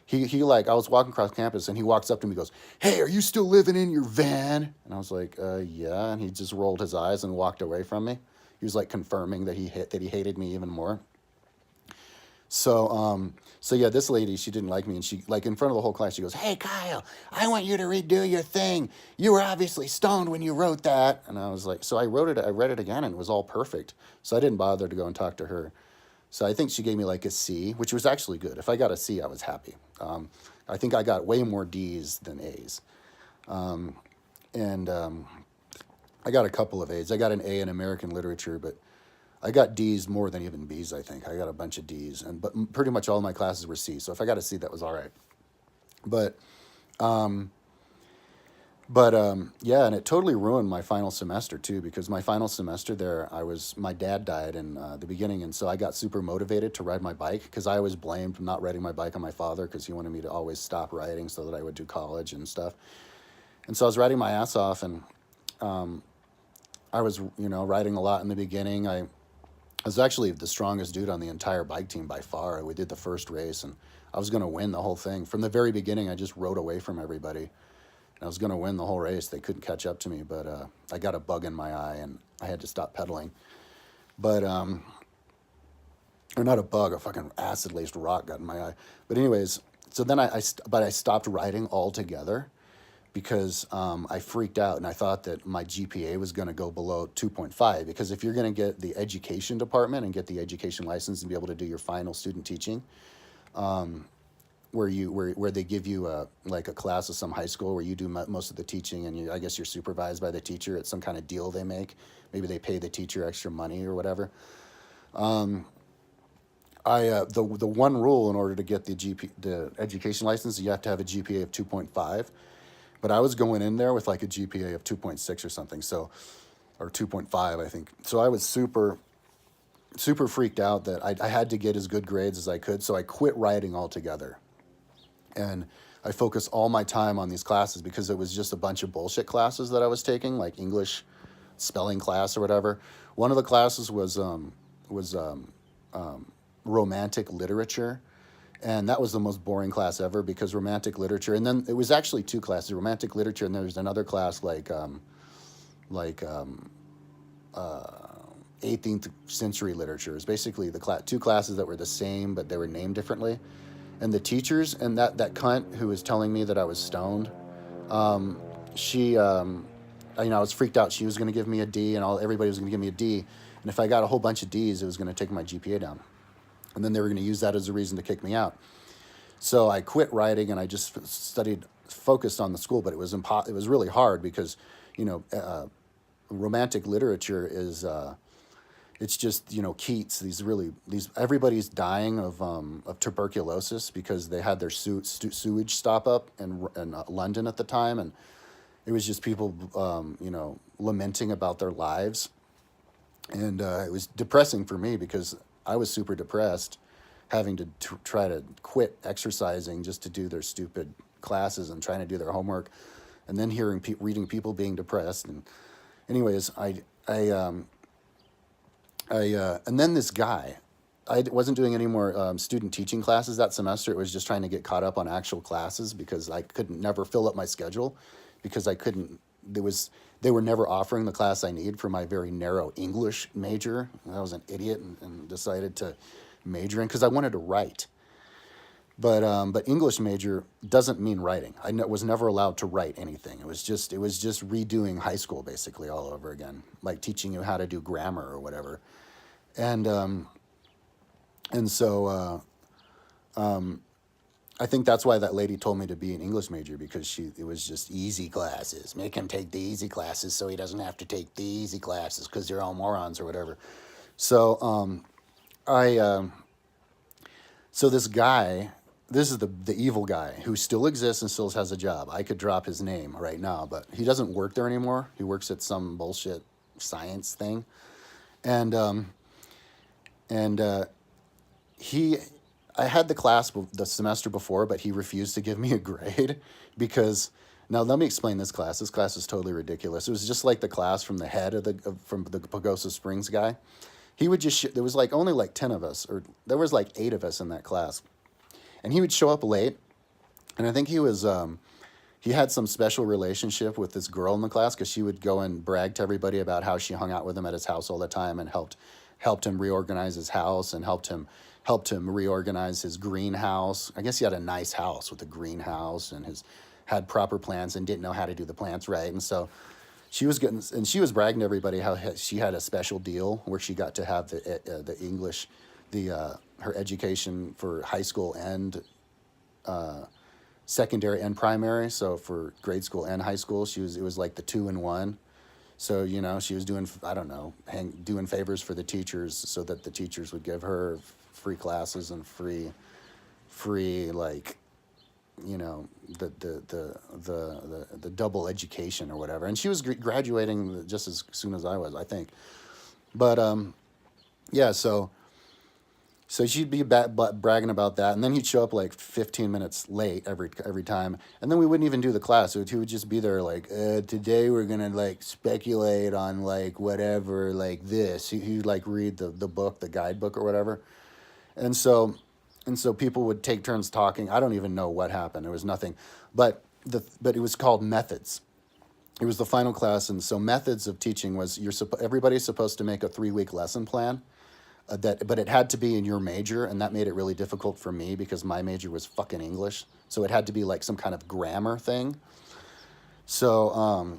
He like, I was walking across campus, and he walks up to me and goes, "Hey, are you still living in your van?" And I was like, yeah. And he just rolled his eyes and walked away from me. He was like confirming that he hated me even more. So yeah, this lady, she didn't like me, and she, like, in front of the whole class, she goes, "Hey, Kyle, I want you to redo your thing. You were obviously stoned when you wrote that." And I was like, so I read it again, and it was all perfect. So I didn't bother to go and talk to her. So I think she gave me like a C, which was actually good. If I got a C, I was happy. I think I got way more D's than A's. And I got a couple of A's. I got an A in American literature, but I got D's more than even B's, I think. I got a bunch of D's, but pretty much all my classes were C's. So if I got a C, that was all right. But yeah, and it totally ruined my final semester too, because my final semester there, my dad died in the beginning, and so I got super motivated to ride my bike, because I was blamed for not riding my bike on my father, because he wanted me to always stop riding so that I would do college and stuff. And so I was riding my ass off, and I was, riding a lot in the beginning. I was actually the strongest dude on the entire bike team by far. We did the first race, and I was going to win the whole thing. From the very beginning, I just rode away from everybody. And I was going to win the whole race. They couldn't catch up to me, but I got a bug in my eye, and I had to stop pedaling. But, or not a bug, a fucking acid-laced rock got in my eye. But anyways, so then I stopped riding altogether, because I freaked out, and I thought that my GPA was going to go below 2.5, because if you're going to get the education department and get the education license and be able to do your final student teaching, where they give you a class of some high school where you do most of the teaching, and I guess you're supervised by the teacher. It's some kind of deal they make. Maybe they pay the teacher extra money or whatever. The one rule in order to get the education license, you have to have a GPA of 2.5. But I was going in there with like a GPA of 2.6 or something, or 2.5, I think. So I was super, super freaked out that I had to get as good grades as I could. So I quit riding altogether, and I focused all my time on these classes, because it was just a bunch of bullshit classes that I was taking, like English spelling class or whatever. One of the classes was romantic literature. And that was the most boring class ever, because romantic literature, and then it was actually 2 classes, romantic literature, and there was another class like like 18th century literature. It's basically the two classes that were the same, but they were named differently. And the teachers, and that cunt who was telling me that I was stoned, she, I was freaked out. She was going to give me a D, and everybody was going to give me a D. And if I got a whole bunch of D's, it was going to take my GPA down. And then they were going to use that as a reason to kick me out. So I quit writing, and I just focused on the school. But it was it was really hard because, romantic literature is, it's just, Keats. Everybody's dying of tuberculosis because they had their sewage stop up in London at the time, and it was just people, lamenting about their lives, and it was depressing for me because I was super depressed, having to try to quit exercising just to do their stupid classes and trying to do their homework, and then reading people being depressed. And anyways, and then this guy, I wasn't doing any more student teaching classes that semester. It was just trying to get caught up on actual classes because I couldn't never fill up my schedule because I couldn't. They were never offering the class I need for my very narrow English major. I was an idiot and decided to major in because I wanted to write. But English major doesn't mean writing. I was never allowed to write anything. It was just redoing high school basically all over again, like teaching you how to do grammar or whatever. And so I think that's why that lady told me to be an English major, because it was just easy classes. Make him take the easy classes so he doesn't have to take the easy classes because they're all morons or whatever. So so this guy, this is the evil guy who still exists and still has a job. I could drop his name right now, but he doesn't work there anymore. He works at some bullshit science thing. And I had the class the semester before, but he refused to give me a grade because, now let me explain this class. This class is totally ridiculous. It was just like the class from the head from the Pagosa Springs guy. He would just, there was only 10 of us, or there was 8 of us in that class. And he would show up late, and I think he had some special relationship with this girl in the class because she would go and brag to everybody about how she hung out with him at his house all the time and helped him reorganize his house and helped him reorganize his greenhouse. I guess he had a nice house with a greenhouse and had proper plants and didn't know how to do the plants right. And so she was bragging to everybody how she had a special deal where she got to have the English, her education for high school and secondary and primary. So for grade school and high school, it was like the 2-in-1. So, she was doing, I don't know, doing favors for the teachers so that the teachers would give her free classes and free the double education or whatever. And she was graduating just as soon as I was, I think. But yeah, so she'd be bragging about that, and then he'd show up 15 minutes late every time, and then we wouldn't even do the class. So he would just be there today we're gonna speculate on whatever this. He'd read the book, the guidebook or whatever, and so people would take turns talking. I don't even know what happened. There was nothing, but it was called methods. It was the final class, and so methods of teaching was everybody's supposed to make a 3-week lesson plan. But it had to be in your major, and that made it really difficult for me because my major was fucking English. So it had to be some kind of grammar thing. So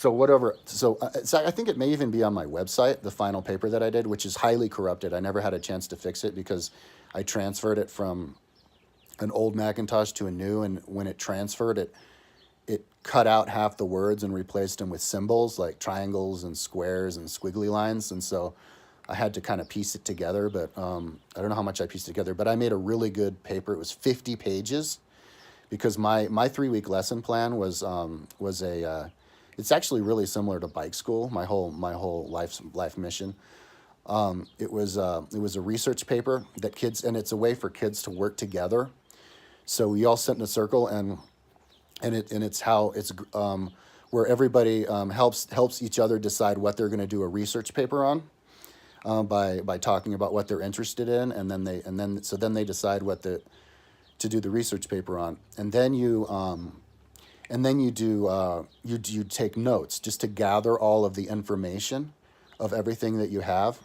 whatever. So I think it may even be on my website, the final paper that I did, which is highly corrupted. I never had a chance to fix it because I transferred it from an old Macintosh to a new, and when it transferred, it cut out half the words and replaced them with symbols like triangles and squares and squiggly lines, and so I had to kind of piece it together, but I don't know how much I pieced together, but I made a really good paper. It was 50 pages because my 3-week lesson plan was it's actually really similar to bike school, my whole life mission. It was a research paper that kids, and it's a way for kids to work together. So we all sit in a circle, and it's how it's where everybody helps each other decide what they're going to do a research paper on. By talking about what they're interested in, and then they decide what to do the research paper on, and then and then you do you take notes just to gather all of the information of everything that you have,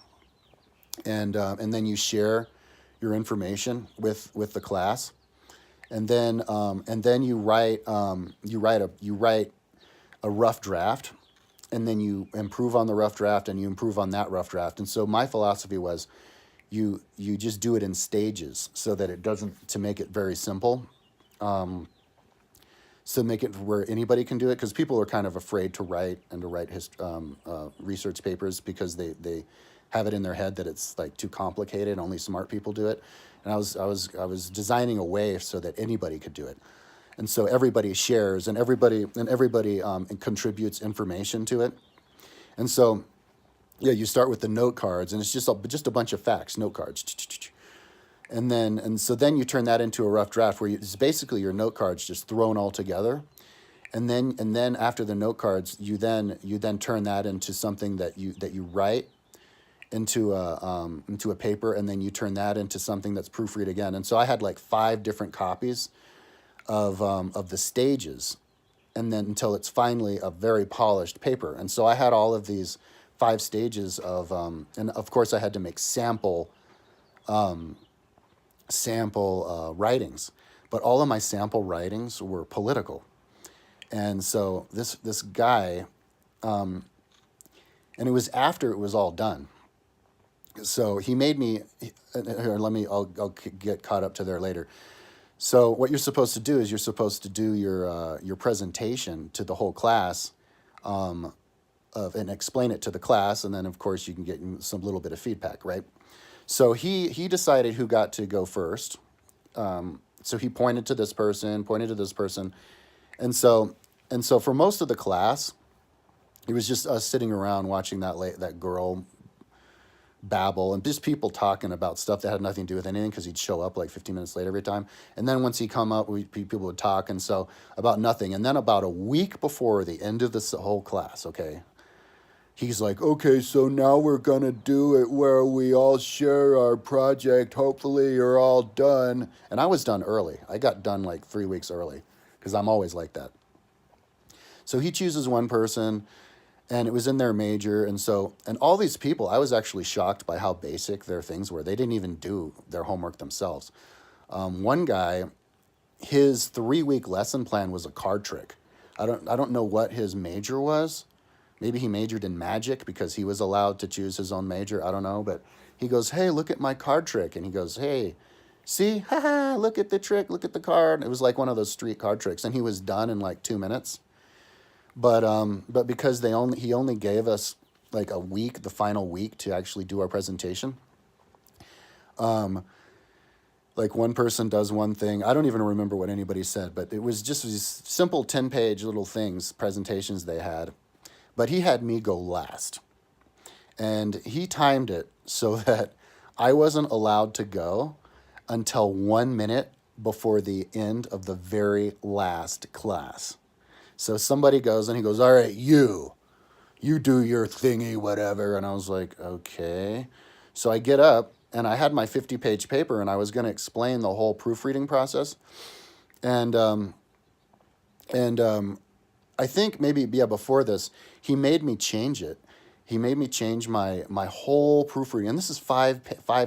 and then you share your information with the class, and then you write a rough draft, and then you improve on the rough draft, and you improve on that rough draft. And so my philosophy was you just do it in stages so that it doesn't, to make it very simple, so make it where anybody can do it, because people are kind of afraid to write and to write research papers because they have it in their head that it's like too complicated. Only smart people do it, and I was designing a way so that anybody could do it, and so everybody shares, and everybody contributes information to it, and so yeah, you start with the note cards, and it's just a bunch of facts, note cards. And so then you turn that into a rough draft where it's basically your note cards just thrown all together, and then after the note cards, you then turn that into something that you write into a paper, and then you turn that into something that's proofread again. And so I had like 5 different copies of the stages, and then until it's finally a very polished paper. And so I had all of these 5 stages of, and of course I had to make sample writings, but all of my sample writings were political. And so this guy, and it was after it was all done. So he made me, here, I'll get caught up to there later. So what you're supposed to do is you're supposed to do your presentation to the whole class, and explain it to the class, and then of course you can get some little bit of feedback, right? So he decided who got to go first. So he pointed to this person, and so for most of the class, it was just us sitting around watching that girl babble, and just people talking about stuff that had nothing to do with anything, because he'd show up like 15 minutes late every time. And then once he'd come up, people would talk, and so about nothing. And then about a week before the end of this whole class, okay, he's like, okay, so now we're going to do it where we all share our project. Hopefully you're all done. And I was done early. I got done like 3 weeks early, because I'm always like that. So he chooses one person, and it was in their major. And all these people, I was actually shocked by how basic their things were. They didn't even do their homework themselves. One guy, his 3-week lesson plan was a card trick. I don't know what his major was. Maybe he majored in magic because he was allowed to choose his own major. I don't know. But he goes, hey, look at my card trick. And he goes, hey, see, haha, look at the trick, look at the card. It was like one of those street card tricks. And he was done in like 2 minutes. But because he only gave us like a week, the final week, to actually do our presentation. Like one person does one thing. I don't even remember what anybody said, but it was just these simple 10-page little things, presentations they had. But he had me go last. And he timed it so that I wasn't allowed to go until 1 minute before the end of the very last class. So somebody goes, and he goes, all right, you do your thingy, whatever. And I was like, okay. So I get up, and I had my 50-page paper, and I was going to explain the whole proofreading process. And I think maybe, before this, he made me change it. He made me change my whole proofreading. And this is five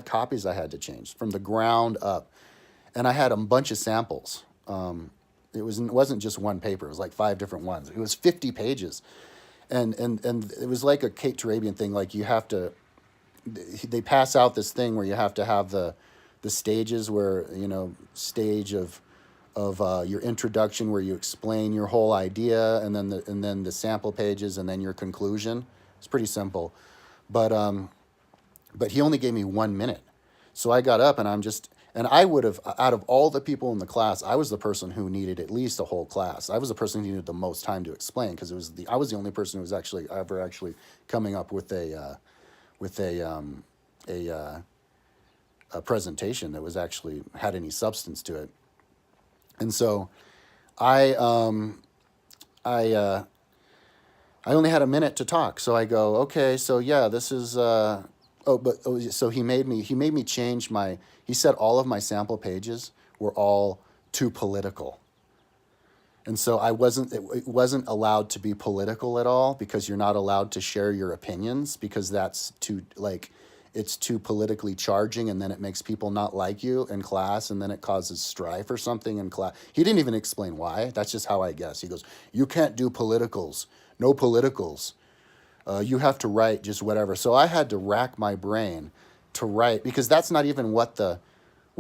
copies I had to change from the ground up. And I had a bunch of samples. It wasn't just one paper. It was like 5 different ones. It was 50 pages. And it was like a Kate Turabian thing. Like they pass out this thing where you have to have the stages where, stage of your introduction where you explain your whole idea, and then the sample pages, and then your conclusion. It's pretty simple. But he only gave me 1 minute. So I got up, and I would have, out of all the people in the class, I was the person who needed at least a whole class. I was the person who needed the most time to explain, because I was the only person who was ever coming up with a presentation that was actually had any substance to it. And so I only had a minute to talk. So I go, okay, so yeah, this is so he made me change he said all of my sample pages were all too political. And so it wasn't allowed to be political at all, because you're not allowed to share your opinions, because that's too, like, it's too politically charging, and then it makes people not like you in class, and then it causes strife or something in class. He didn't even explain why. That's just how I guess. He goes, "You can't do politicals. No politicals. You have to write just whatever." So I had to rack my brain to write, because that's not even what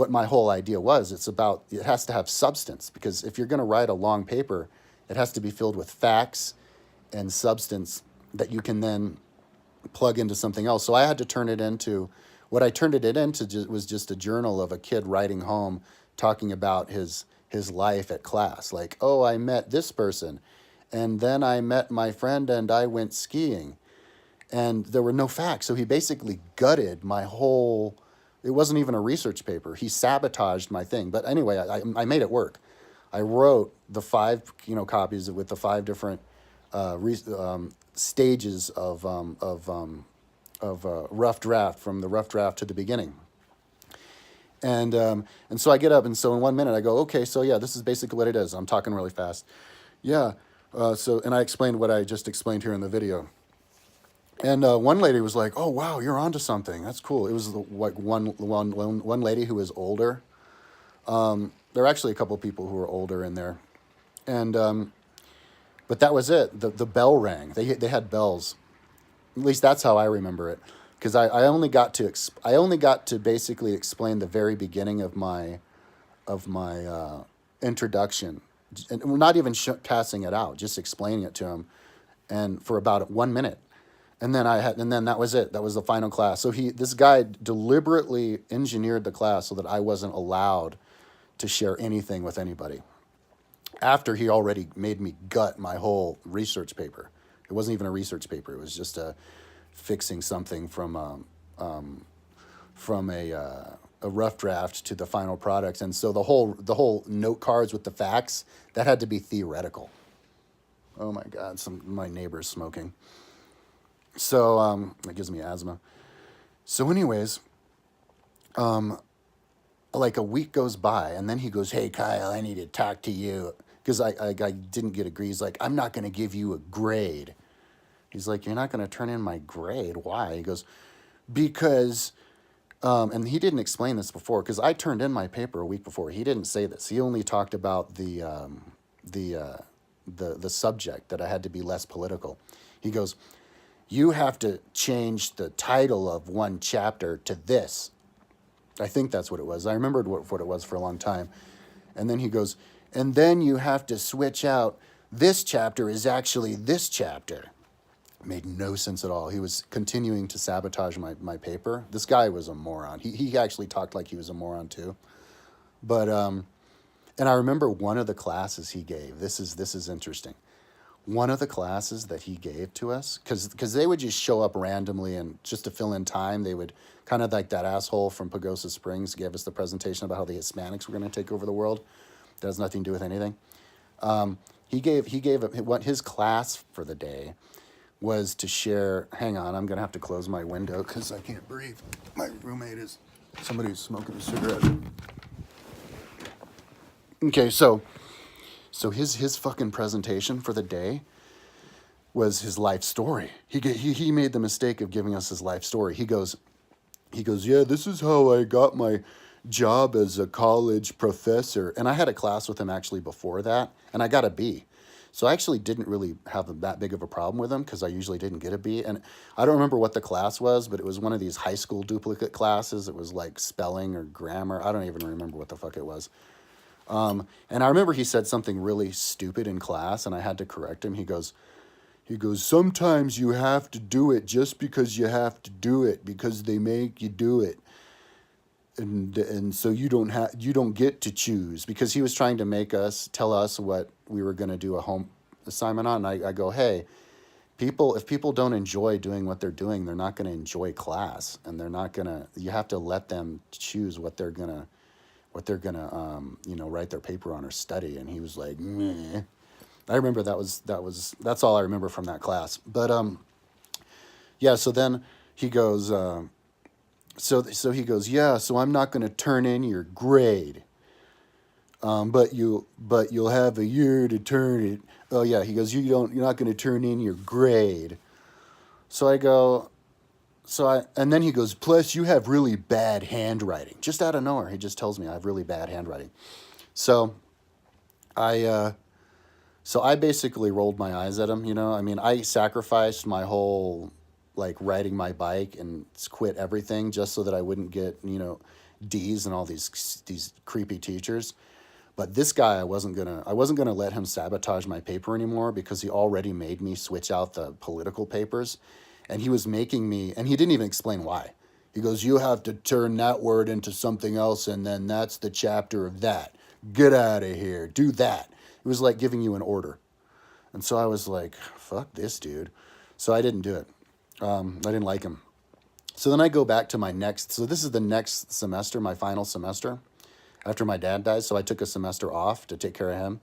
my whole idea was. It's about, it has to have substance, because if you're going to write a long paper, it has to be filled with facts and substance that you can then plug into something else. So I had to turn it into, what I turned it into was just a journal of a kid writing home, talking about his life at class. Like, oh, I met this person, and then I met my friend, and I went skiing. And there were no facts. So he basically gutted my whole, it wasn't even a research paper. He sabotaged my thing. But anyway, I made it work. I wrote the 5, copies with the 5 different stages of rough draft, from the rough draft to the beginning. And so I get up, and so in 1 minute I go, okay, so yeah, this is basically what it is. I'm talking really fast. Yeah. And I explained what I just explained here in the video. And one lady was like, "Oh wow, you're onto something. That's cool." It was like one lady who was older. There were actually a couple of people who were older in there, and but that was it. The bell rang. They had bells. At least that's how I remember it, because I only got to basically explain the very beginning of my introduction, and we're not even passing it out, just explaining it to him, and for about 1 minute. And then that was it. That was the final class. So this guy deliberately engineered the class so that I wasn't allowed to share anything with anybody, after he already made me gut my whole research paper. It wasn't even a research paper. It was just fixing something from a rough draft to the final product. And so the whole note cards with the facts, that had to be theoretical. Oh my God, my neighbor's smoking. So that gives me asthma. So anyways, like a week goes by, and then he goes, "Hey Kyle, I need to talk to you," because I didn't get a grade. He's like, "I'm not going to give you a grade." He's like, "You're not going to turn in my grade? Why?" He goes, "Because," and he didn't explain this before, because I turned in my paper a week before. He didn't say this. He only talked about the subject, that I had to be less political. He goes, "You have to change the title of one chapter to this." I think that's what it was. I remembered what it was for a long time. And then he goes, "And then you have to switch out, this chapter is actually this chapter." It made no sense at all. He was continuing to sabotage my paper. This guy was a moron. He actually talked like he was a moron too. But and I remember one of the classes he gave. This is interesting. One of the classes that he gave to us, because they would just show up randomly, and just to fill in time, they would, kind of like that asshole from Pagosa Springs gave us the presentation about how the Hispanics were going to take over the world. That has nothing to do with anything. He gave what his class for the day was to share. Hang on, I'm going to have to close my window because I can't breathe. My roommate is somebody who's smoking a cigarette. Okay, so his fucking presentation for the day was his life story. He made the mistake of giving us his life story. He goes, "Yeah, this is how I got my job as a college professor." And I had a class with him actually before that, and I got a B. So I actually didn't really have that big of a problem with him, because I usually didn't get a B. And I don't remember what the class was, but it was one of these high school duplicate classes. It was like spelling or grammar. I don't even remember what the fuck it was. And I remember he said something really stupid in class, and I had to correct him. He goes, "Sometimes you have to do it just because you have to do it, because they make you do it. And so you don't get to choose," because he was trying to tell us what we were going to do a home assignment on. And I go, "Hey, if people don't enjoy doing what they're doing, they're not going to enjoy class, and you have to let them choose what they're going to write their paper on or study." And he was like, "Meh." I remember that's all I remember from that class. But yeah, so then he goes, so he goes, "Yeah, so I'm not going to turn in your grade." but you'll have a year to turn it. Oh yeah, he goes, you're not going to turn in your grade. So I go, and then he goes, plus you have really bad handwriting. Just out of nowhere, he just tells me I have really bad handwriting. So I, uh, so I basically rolled my eyes at him. I mean, I sacrificed my whole like riding my bike and quit everything just so that I wouldn't get D's and all these creepy teachers. But this guy, I wasn't gonna let him sabotage my paper anymore because he already made me switch out the political papers, and he was making me, and he didn't even explain why. He goes, "You have to turn that word into something else, and then that's the chapter of that. Get out of here. Do that." It was like giving you an order, and so I was like, "Fuck this dude." So I didn't do it. I didn't like him. So then I go back to my next. So this is the next semester, my final semester after my dad dies. So I took a semester off to take care of him.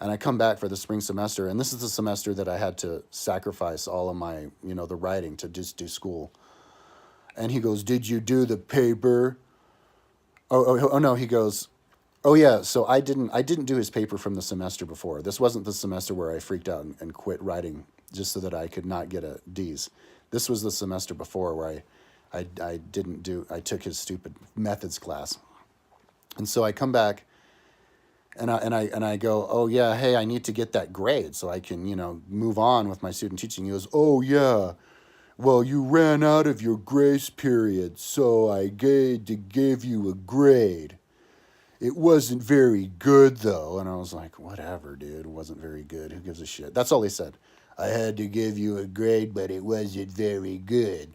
And I come back for the spring semester. And this is the semester that I had to sacrifice all of my, the writing to just do school. And he goes, "Did you do the paper?" Oh no, he goes, "Oh yeah, so I didn't do his paper from the semester before. This wasn't the semester where I freaked out and quit writing just so that I could not get a D's. This was the semester before where I took his stupid methods class. And so I come back and I go, "Oh yeah, hey, I need to get that grade so I can, move on with my student teaching." He goes, "Oh yeah, well, you ran out of your grace period, so I had to give you a grade. It wasn't very good though." And I was like, "Whatever, dude, it wasn't very good. Who gives a shit?" That's all he said. "I had to give you a grade, but it wasn't very good."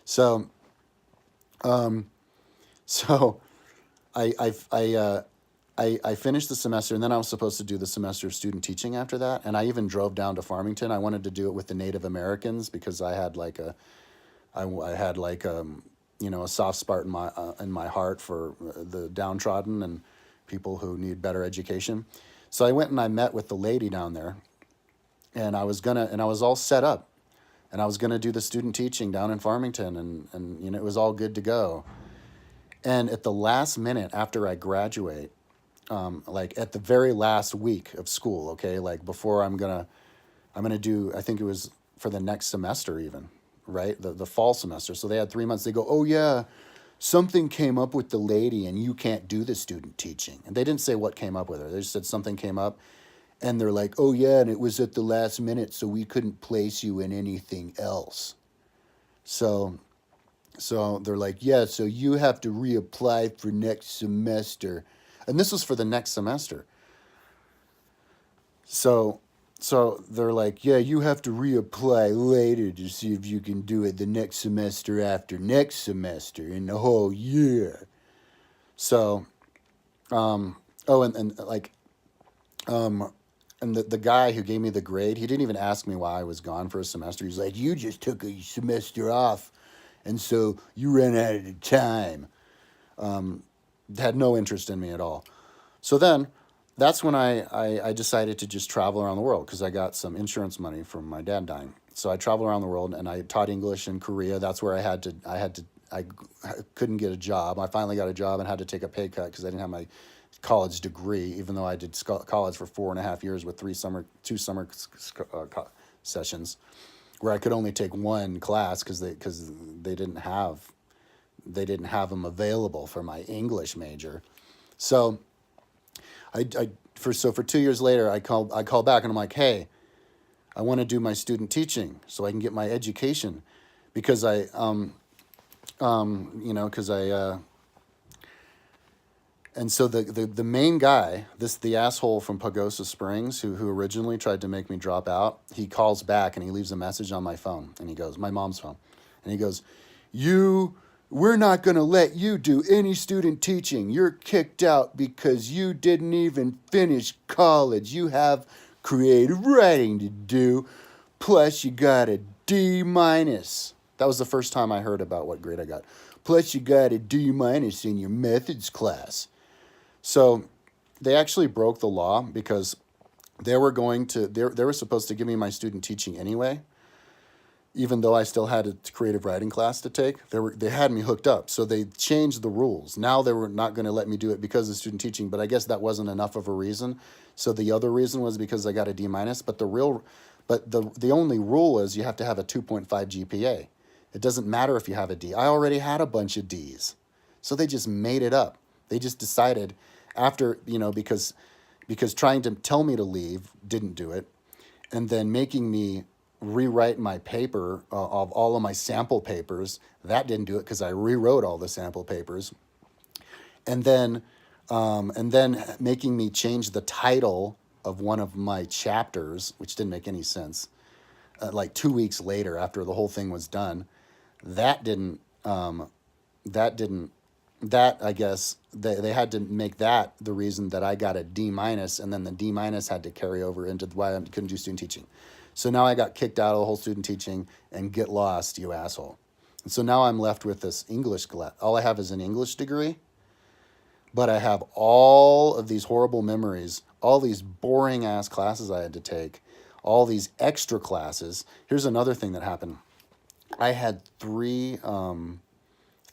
So, um, so I finished the semester, and then I was supposed to do the semester of student teaching after that. And I even drove down to Farmington. I wanted to do it with the Native Americans because I had like a soft spot in my heart for the downtrodden and people who need better education. So I went and I met with the lady down there, and I was all set up, and I was gonna do the student teaching down in Farmington, and it was all good to go. And at the last minute after I graduate, like at the very last week of school, okay, like before I'm gonna do, I think it was for the next semester even, right? The fall semester. So they had 3 months. They go, "Oh yeah, something came up with the lady and you can't do the student teaching." And they didn't say what came up with her. They just said something came up, and they're like, "Oh yeah, and it was at the last minute, so we couldn't place you in anything else." So so they're like, "Yeah, so you have to reapply for next semester." And this was for the next semester. So so they're like, "Yeah, you have to reapply later to see if you can do it the next semester after next semester in the whole year." So, oh, and like, um, and the guy who gave me the grade, he didn't even ask me why I was gone for a semester. He's like, "You just took a semester off, and so you ran out of the time." Had no interest in me at all. So then that's when I decided to just travel around the world because I got some insurance money from my dad dying. So I traveled around the world and I taught English in Korea. That's where I couldn't get a job. I finally got a job and had to take a pay cut because I didn't have my college degree, even though I did college for 4.5 years with two summer sessions where I could only take one class because they didn't have them available for my English major. So for 2 years later, I call back and I'm like, "Hey, I want to do my student teaching so I can get my education because because and so the main guy, the asshole from Pagosa Springs who originally tried to make me drop out, he calls back and he leaves a message on my phone and he goes, my mom's phone, and he goes, "You we're not going to let you do any student teaching. You're kicked out because you didn't even finish college. You have creative writing to do. Plus, you got a D minus." That was the first time I heard about what grade I got. "Plus, you got a D minus in your methods class." So they actually broke the law because they were supposed to give me my student teaching anyway. even though I still had a creative writing class to take. They had me hooked up, so they changed the rules. Now they were not going to let me do it because of student teaching, but I guess that wasn't enough of a reason. So the other reason was because I got a D minus. But the only rule is you have to have a 2.5 GPA. It doesn't matter if you have a D. I already had a bunch of Ds, so they just made it up. They just decided after, because trying to tell me to leave didn't do it, and then making me rewrite my paper of all of my sample papers, that didn't do it because I rewrote all the sample papers, and then making me change the title of one of my chapters, which didn't make any sense. Like 2 weeks later, after the whole thing was done, that didn't that didn't that I guess they had to make that the reason that I got a D minus, and then the D minus had to carry over into why I couldn't do student teaching. So now I got kicked out of the whole student teaching, and get lost, you asshole. And so now I'm left with this English class. All I have is an English degree, but I have all of these horrible memories, all these boring ass classes I had to take, all these extra classes. Here's another thing that happened. I had three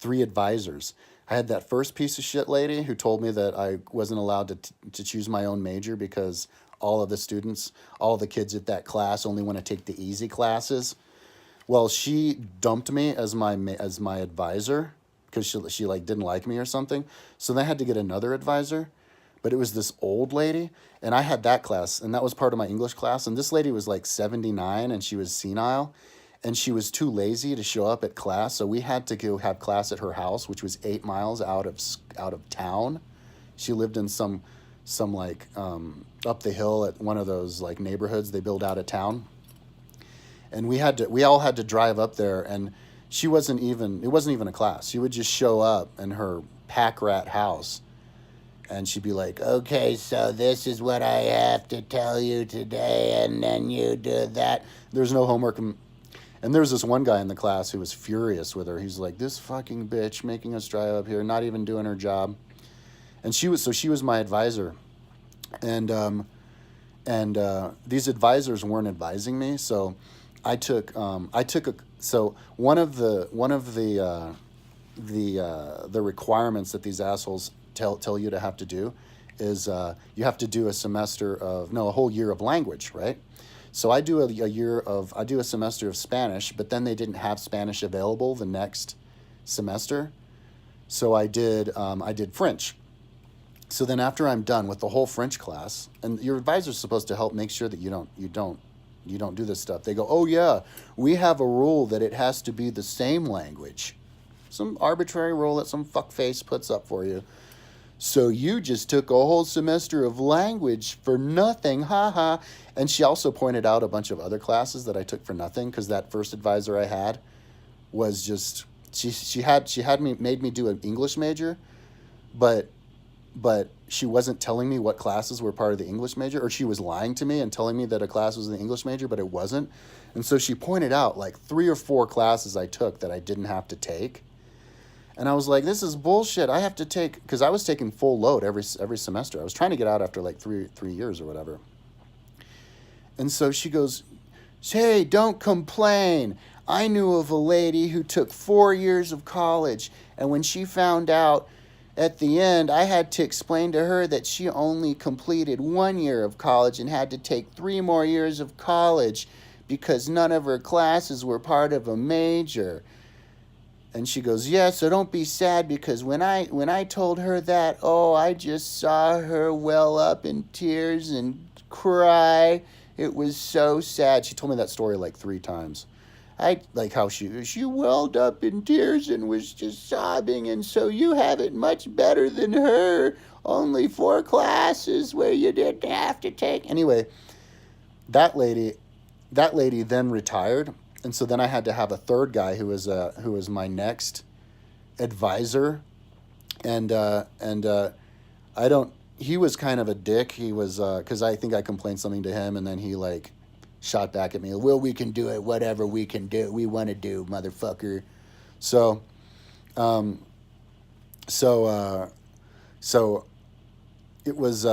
advisors. I had that first piece of shit lady who told me that I wasn't allowed to choose my own major because all of the students, all the kids at that class only want to take the easy classes. Well, she dumped me as my advisor because she like didn't like me or something. So then I had to get another advisor, but it was this old lady, and I had that class, and that was part of my English class. And this lady was like 79, and she was senile, and she was too lazy to show up at class, so we had to go have class at her house, which was 8 miles out of town. She lived in some like up the hill at one of those like neighborhoods they build out of town, and we all had to drive up there, and it wasn't even a class. She would just show up in her pack rat house, and she'd be like, okay, so this is what I have to tell you today, and then you do that. There's no homework. And there was this one guy in the class who was furious with her. He's like, this fucking bitch making us drive up here, not even doing her job. And she was my advisor. And these advisors weren't advising me, so so one of the requirements that these assholes tell you to have to do is you have to do a whole year of language, right? So I do a semester of Spanish, but then they didn't have Spanish available the next semester, so I did French. So then after I'm done with the whole French class, and your advisor's supposed to help make sure that you don't do this stuff. They go, oh yeah, we have a rule that it has to be the same language, some arbitrary rule that some fuckface puts up for you. So you just took a whole semester of language for nothing, haha. And she also pointed out a bunch of other classes that I took for nothing, because that first advisor I had was just made me do an English major, but she wasn't telling me what classes were part of the English major, or she was lying to me and telling me that a class was an English major, but it wasn't. And so she pointed out like 3 or 4 classes I took that I didn't have to take. And I was like, this is bullshit. I have to take, because I was taking full load every semester. I was trying to get out after like three years or whatever. And so she goes, hey, don't complain. I knew of a lady who took 4 years of college, and when she found out at the end, I had to explain to her that she only completed 1 year of college and had to take 3 more years of college because none of her classes were part of a major. And she goes, yeah, so don't be sad, because when I told her that, oh, I just saw her well up in tears and cry. It was so sad. She told me that story like 3 times. I like how she welled up in tears and was just sobbing, and so you have it much better than her. Only 4 classes where you didn't have to take. Anyway, that lady then retired. And so then I had to have a third guy who was my next advisor, and he was kind of a dick. He was because I think I complained something to him, and then he like shot back at me. Well, we can do it, whatever we can do, we want to do, motherfucker. So it was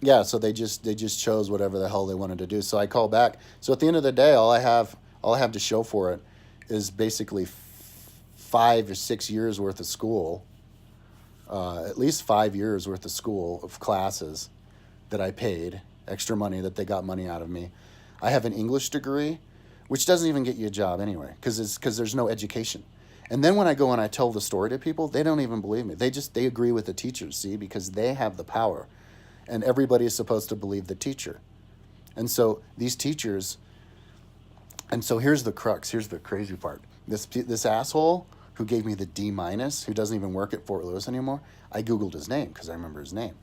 yeah. So they just chose whatever the hell they wanted to do. So I called back. So at the end of the day, all all I have to show for it is basically 5 or 6 years worth of school, at least 5 years worth of school of classes that I paid extra money, that they got money out of me. I have an English degree, which doesn't even get you a job anyway, because there's no education. And then when I go and I tell the story to people, they don't even believe me. They agree with the teachers, see, because they have the power, and everybody is supposed to believe the teacher. And so these teachers, and so here's the crux. Here's the crazy part. This asshole who gave me the D minus, who doesn't even work at Fort Lewis anymore, I Googled his name because I remember his name.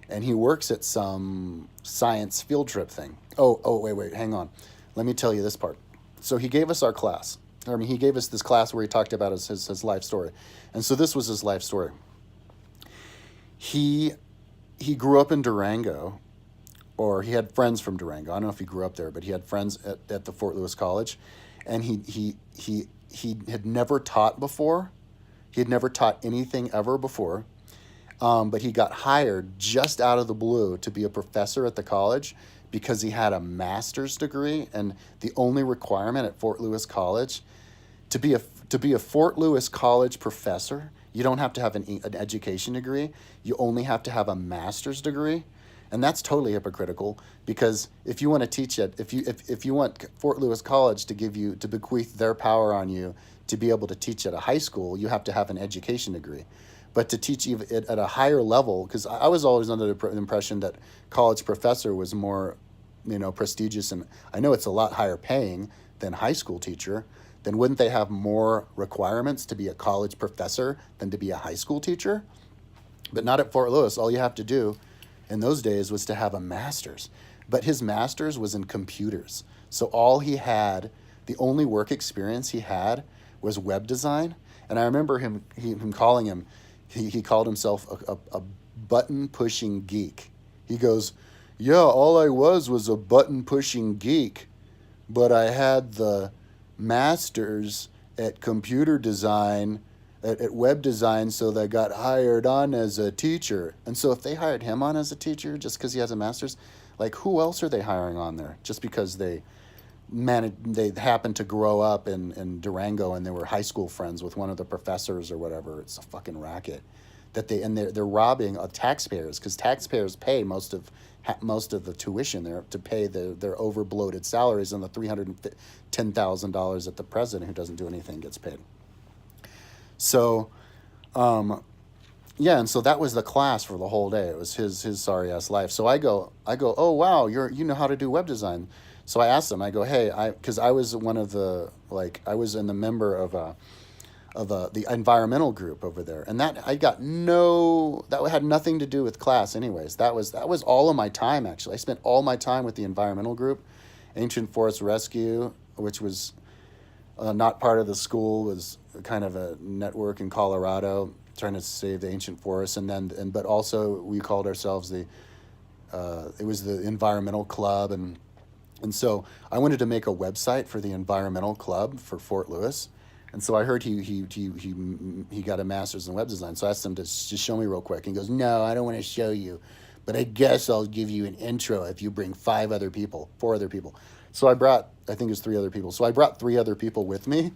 And he works at some science field trip thing. Wait, hang on. Let me tell you this part. So he gave us our class. He gave us this class where he talked about his life story. And so this was his life story. He grew up in Durango, or he had friends from Durango. I don't know if he grew up there, but he had friends at the Fort Lewis College. And he had never taught before. He had never taught anything ever before. But he got hired just out of the blue to be a professor at the college because he had a master's degree. And the only requirement at Fort Lewis College, to be a Fort Lewis College professor, you don't have to have an education degree. You only have to have a master's degree. And that's totally hypocritical, because if you want to teach it, if you want Fort Lewis College to bequeath their power on you to be able to teach at a high school, you have to have an education degree. But to teach even at a higher level, because I was always under the impression that college professor was more, prestigious, and I know it's a lot higher paying than high school teacher, then wouldn't they have more requirements to be a college professor than to be a high school teacher? But not at Fort Lewis. All you have to do in those days was to have a master's. But his master's was in computers. So all he had, the only work experience he had was web design. And I remember him calling him, he called himself a button-pushing geek. He goes, yeah, all I was a button-pushing geek, but I had the master's at computer design, at web design, so they got hired on as a teacher. And so if they hired him on as a teacher just because he has a master's, like, who else are they hiring on there? Just because they happened to grow up in Durango and they were high school friends with one of the professors or whatever. It's a fucking racket that they're robbing taxpayers, because taxpayers pay most of the tuition there to pay their over bloated salaries, and the $310,000 that the president, who doesn't do anything, gets paid. So, yeah, and so that was the class for the whole day. It was his sorry ass life. So I go, oh wow, you know how to do web design. So I asked him, I go, hey, because I was one of the, I was in the member of the environmental group over there, and that that had nothing to do with class anyways. That was all of my time, actually. I spent all my time with the environmental group. Ancient Forest Rescue, which was not part of the school, was kind of a network in Colorado trying to save the ancient forests, but also we called ourselves it was the environmental club, and so I wanted to make a website for the environmental club for Fort Lewis. And so I heard he got a master's in web design. So I asked him to just show me real quick. And he goes, no, I don't want to show you, but I guess I'll give you an intro if you bring 4 other people. So I think it was 3 other people. So I brought 3 other people with me.